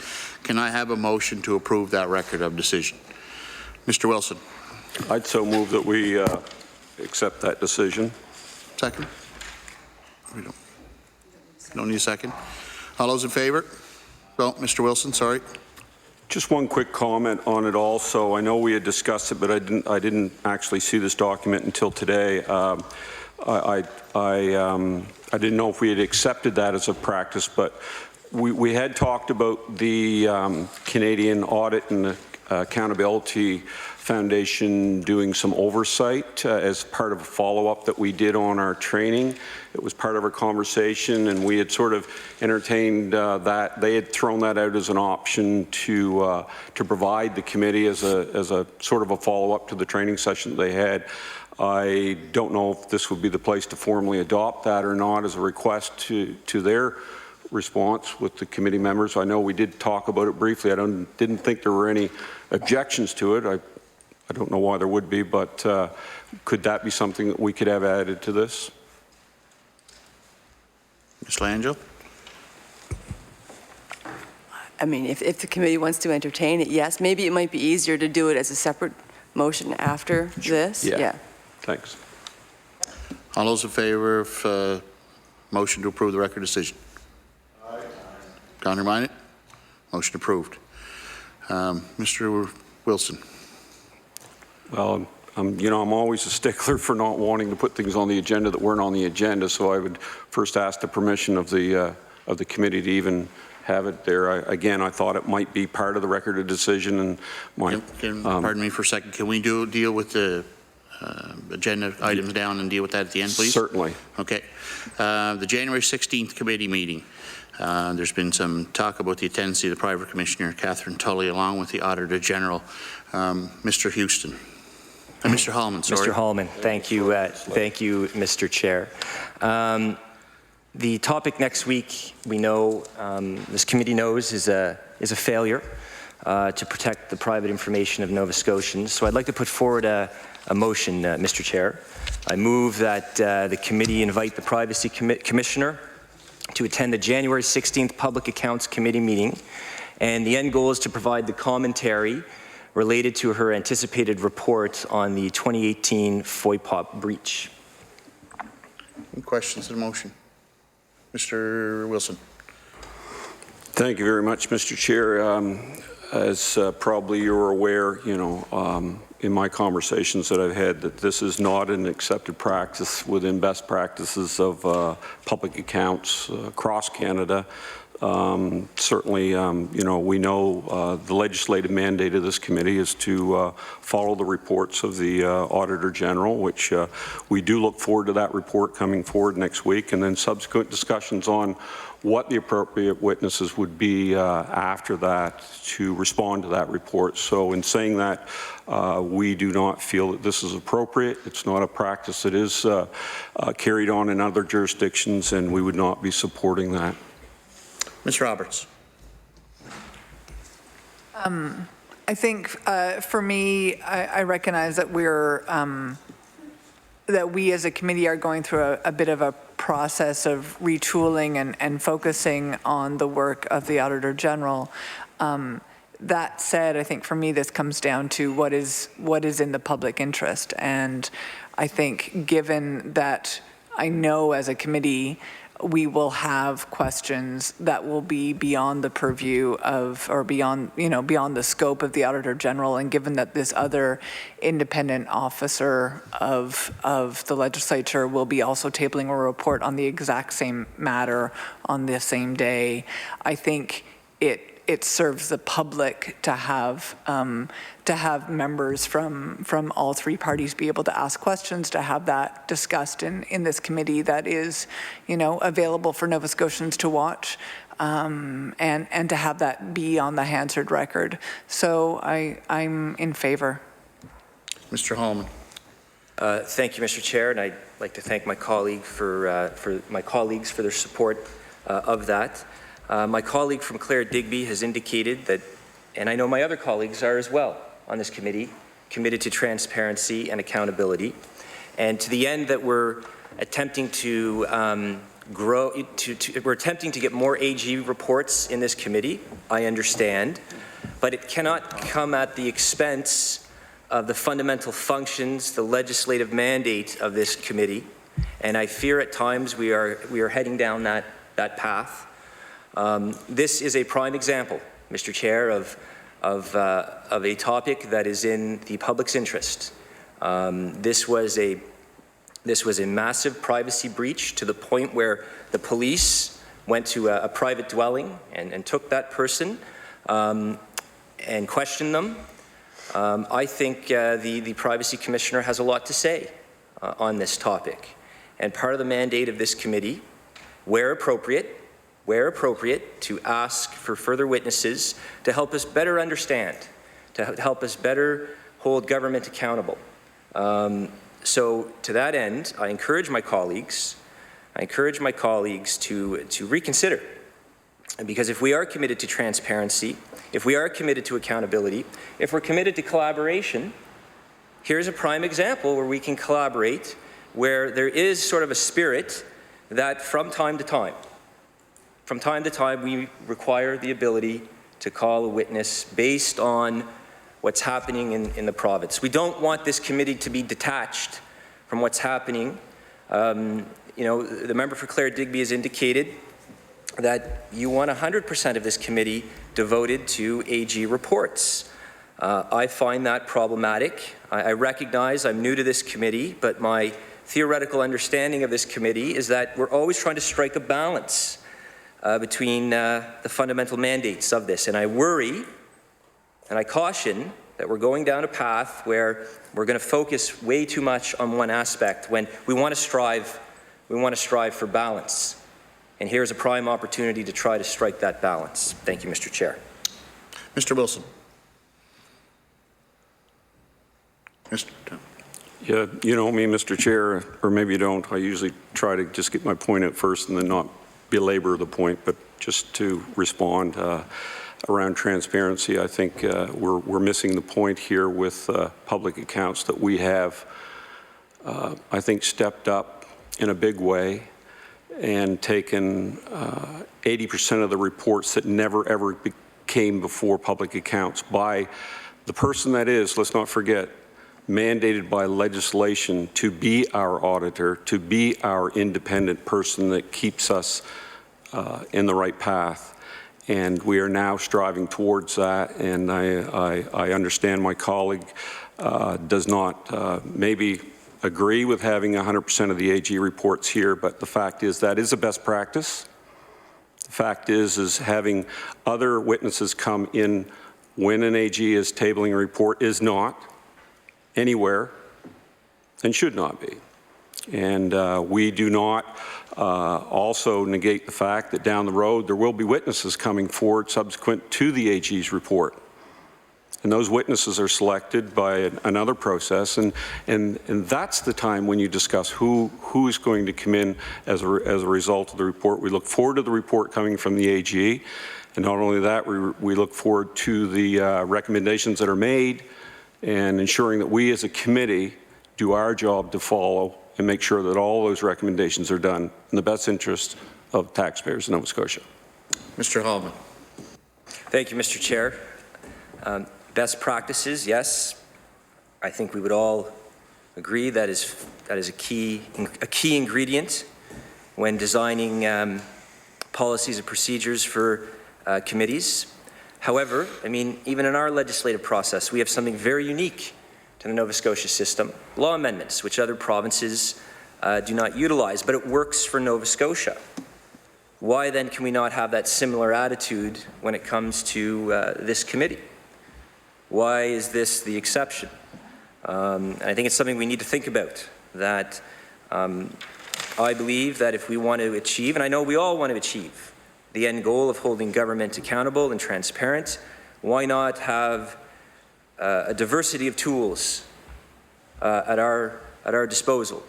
Can I have a motion to approve that record of decision? Mr. Wilson. I'd so move that we accept that decision. Second? We don't need a second. All those in favor? Well, Mr. Wilson, sorry. Just one quick comment on it also. I know we had discussed it, but I didn't actually see this document until today. I didn't know if we had accepted that as a practice, but we had talked about the Canadian Audit and Accountability Foundation doing some oversight as part of a follow-up that we did on our training. It was part of our conversation, and we had sort of entertained that. They had thrown that out as an option to provide the committee as a sort of a follow-up to the training session that they had. I don't know if this would be the place to formally adopt that or not as a request to their response with the committee members. I know we did talk about it briefly. I didn't think there were any objections to it. I don't know why there would be, but could that be something that we could have added to this? Ms. Langell? I mean, if the committee wants to entertain it, yes. Maybe it might be easier to do it as a separate motion after this. Yeah. Thanks. All those in favor of motion to approve the record decision? Aye. Counterminded? Motion approved. Mr. Wilson. Well, you know, I'm always a stickler for not wanting to put things on the agenda that weren't on the agenda, so I would first ask the permission of the committee to even have it there. Again, I thought it might be part of the record of decision, and pardon me for a second. Can we deal with the agenda items down and deal with that at the end, please? Certainly. Okay. The January 16th committee meeting. There's been some talk about the attendance of the Private Commissioner, Catherine Tully, along with the Auditor General, Mr. Houston. Mr. Hallman, sorry. Mr. Hallman, thank you, Mr. Chair. The topic next week, we know, this committee knows, is a is a failure to protect the private information of Nova Scotians. So I'd like to put forward a motion, Mr. Chair. I move that the committee invite the Privacy Commissioner to attend the January 16th Public Accounts Committee meeting, and the end goal is to provide the commentary related to her anticipated report on the 2018 FOIPOP breach. Any questions to the motion? Mr. Wilson. Thank you very much, Mr. Chair. As probably you're aware, in my conversations that I've had, that this is not an accepted practice within best practices of public accounts across Canada. Certainly, we know the legislative mandate of this committee is to follow the reports of the Auditor General, which we do look forward to that report coming forward next week, and then subsequent discussions on what the appropriate witnesses would be after that to respond to that report. So in saying that, we do not feel that this is appropriate. It's not a practice that is carried on in other jurisdictions, and we would not be supporting that. Ms. Roberts. I think for me, I recognize that that we as a committee are going through a bit of a process of retooling and focusing on the work of the Auditor General. That said, I think for me this comes down to what is in the public interest, and I think given that I know as a committee we will have questions that will be beyond the purview of, or beyond the scope of the Auditor General, and given that this other independent officer of the legislature will be also tabling a report on the exact same matter on the same day, I think it serves the public to have members from all three parties be able to ask questions, to have that discussed in this committee that is, available for Nova Scotians to watch, and to have that be on the Hansard record. So I'm in favor. Mr. Hallman. Thank you, Mr. Chair, and I'd like to thank my colleagues for their support of that. My colleague from Clare Digby has indicated that, and I know my other colleagues are as well on this committee, committed to transparency and accountability. And to the end that we're attempting to we're attempting to get more AG reports in this committee, I understand, but it cannot come at the expense of the fundamental functions, the legislative mandate of this committee. And I fear at times we are heading down that path. This is a prime example, Mr. Chair, of a topic that is in the public's interest. This was a massive privacy breach to the point where the police went to a private dwelling and took that person and questioned them. I think the Privacy Commissioner has a lot to say on this topic. And part of the mandate of this committee, where appropriate, to ask for further witnesses to help us better understand, to help us better hold government accountable. So to that end, I encourage my colleagues to reconsider. Because if we are committed to transparency, if we are committed to accountability, if we're committed to collaboration, here's a prime example where we can collaborate, where there is sort of a spirit that from time to time, we require the ability to call a witness based on what's happening in the province. We don't want this committee to be detached from what's happening. The member for Clare Digby has indicated that you want 100% of this committee devoted to AG reports. I find that problematic. I recognize I'm new to this committee, but my theoretical understanding of this committee is that we're always trying to strike a balance between the fundamental mandates of this. And I worry and I caution that we're going down a path where we're going to focus way too much on one aspect when we want to strive for balance. And here's a prime opportunity to try to strike that balance. Thank you, Mr. Chair. Mr. Wilson. Yeah, you know me, Mr. Chair, or maybe you don't. I usually try to just get my point out first and then not belabor the point, but just to respond. around transparency. I think we're missing the point here with public accounts that we have, I think, stepped up in a big way and taken 80% of the reports that never ever came before public accounts by the person that is, let's not forget, mandated by legislation to be our auditor, to be our independent person that keeps us in the right path. And we are now striving towards that, and I understand my colleague does not maybe agree with having 100% of the AG reports here, but the fact is that is a best practice. The fact is having other witnesses come in when an AG is tabling a report is not anywhere and should not be. And we do not also negate the fact that down the road there will be witnesses coming forward subsequent to the AG's report. And those witnesses are selected by another process, and that's the time when you discuss who is going to come in as a result of the report. We look forward to the report coming from the AG, and not only that, we look forward to the recommendations that are made and ensuring that we as a committee do our job to follow and make sure that all those recommendations are done in the best interest of taxpayers in Nova Scotia. Mr. Hallman. Thank you, Mr. Chair. Best practices, yes. I think we would all agree that is a key ingredient when designing policies and procedures for committees. However, I mean, even in our legislative process, we have something very unique to the Nova Scotia system, law amendments, which other provinces do not utilize, but it works for Nova Scotia. Why then can we not have that similar attitude when it comes to this committee? Why is this the exception? And I think it's something we need to think about, that I believe that if we want to achieve, and I know we all want to achieve, the end goal of holding government accountable and transparent, why not have a diversity of tools at our disposal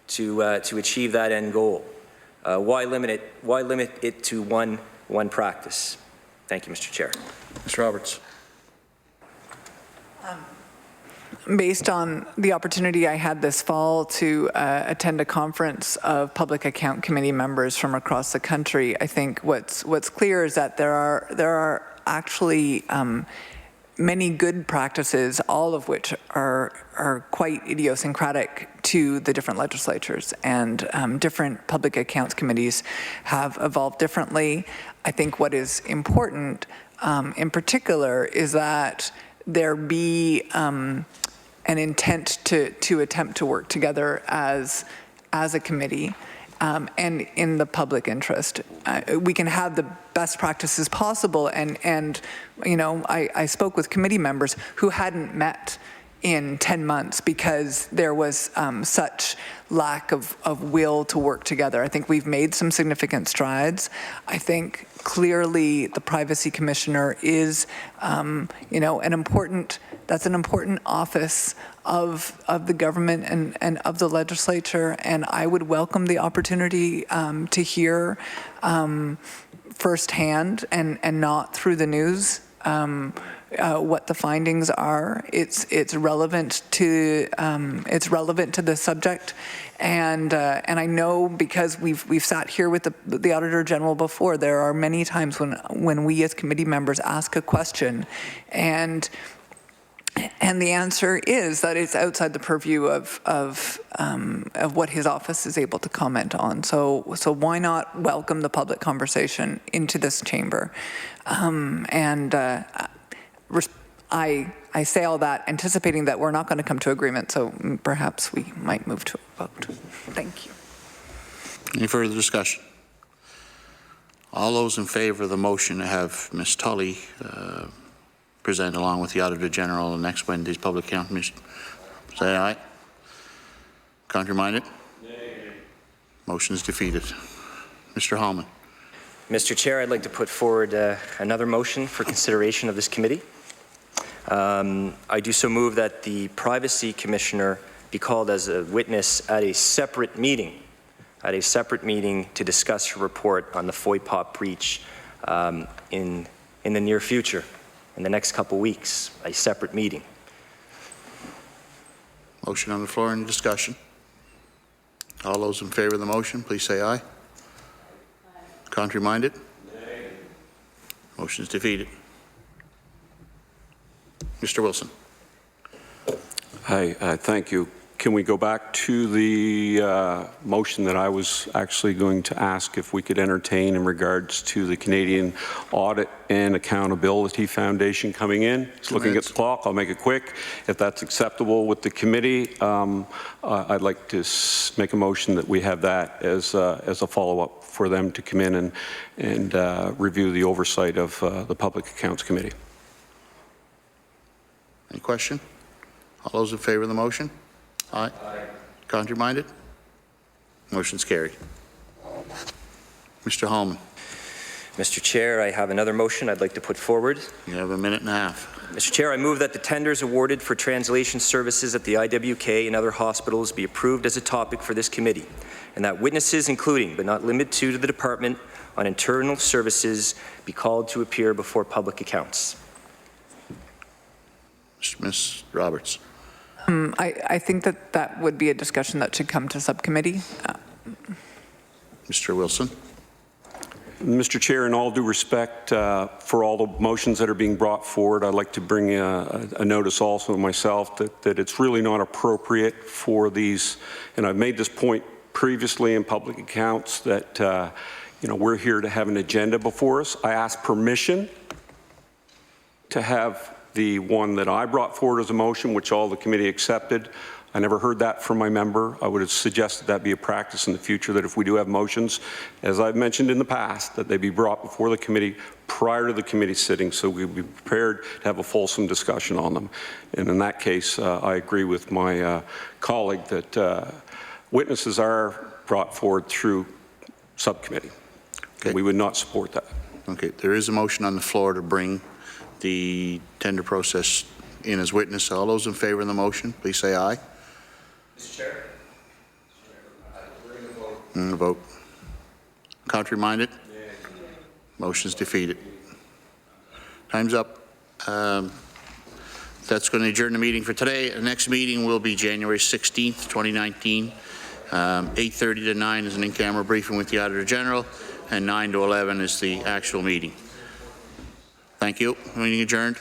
to achieve that end goal? Why limit it to one practice? Thank you, Mr. Chair. Ms. Roberts. Based on the opportunity I had this fall to attend a conference of Public Account Committee members from across the country, I think what's clear is that there are actually many good practices, all of which are quite idiosyncratic to the different legislatures, and different public accounts committees have evolved differently. I think what is important in particular is that there be an intent to attempt to work together as a committee and in the public interest. We can have the best practices possible, and you know, I spoke with committee members who hadn't met in 10 months because there was such lack of will to work together. I think we've made some significant strides. I think clearly the Privacy Commissioner is, you know, an important office of the government and of the legislature, and I would welcome the opportunity to hear firsthand and not through the news what the findings are. It's relevant to the subject, and I know because we've sat here with the Auditor General before. There are many times when we as committee members ask a question, and the answer is that it's outside the purview of what his office is able to comment on. So why not welcome the public conversation into this chamber? I say all that anticipating that we're not going to come to agreement, so perhaps we might move to a vote. Thank you. Any further discussion? All those in favour of the motion to have Ms. Tully present along with the Auditor General next Wednesday's Public Account Commission, say aye. Contrary-minded? Nay. Motion is defeated. Mr. Hallman. Mr. Chair, I'd like to put forward another motion for consideration of this committee. I do so move that the Privacy Commissioner be called as a witness at a separate meeting to discuss her report on the FOIPOP breach in in the near future, in the next couple weeks, a separate meeting. Motion on the floor. Any discussion? All those in favor of the motion, please say aye. Contrary-minded? Nay. Motion is defeated. Mr. Wilson. Hi, thank you. Can we go back to the motion that I was actually going to ask if we could entertain in regards to the Canadian Audit and Accountability Foundation coming in? Just looking at the clock, I'll make it quick. If that's acceptable with the committee, I'd like to make a motion that we have that as a follow-up for them to come in and review the oversight of the Public Accounts Committee. Any question? All those in favor of the motion? Aye. Aye. Contrary-minded? Motion's carried. Mr. Holman. Mr. Chair, I have another motion I'd like to put forward. You have a minute and a half. Mr. Chair, I move that the tenders awarded for translation services at the IWK and other hospitals be approved as a topic for this committee, and that witnesses, including but not limited to the Department on Internal Services, be called to appear before public accounts. Ms. Roberts. I think that would be a discussion that should come to subcommittee. Mr. Wilson. Mr. Chair, in all due respect for all the motions that are being brought forward, I'd like to bring a notice also myself that it's really not appropriate for these, and I've made this point previously in public accounts, that we're here to have an agenda before us. I asked permission to have the one that I brought forward as a motion, which all the committee accepted. I never heard that from my member. I would have suggested that be a practice in the future, that if we do have motions, as I've mentioned in the past, that they be brought before the committee prior to the committee sitting, so we'd be prepared to have a fulsome discussion on them. And in that case, I agree with my colleague that witnesses are brought forward through subcommittee. Okay. We would not support that. Okay, there is a motion on the floor to bring the tender process in as witness. All those in favor of the motion, please say aye. Mr. Chair. Vote. Contrary-minded? Motion is defeated. Time's up. That's going to adjourn the meeting for today. The next meeting will be January 16th, 2019. 8:30 to 9 is an in-camera briefing with the Auditor General, and 9 to 11 is the actual meeting. Thank you. Meeting adjourned.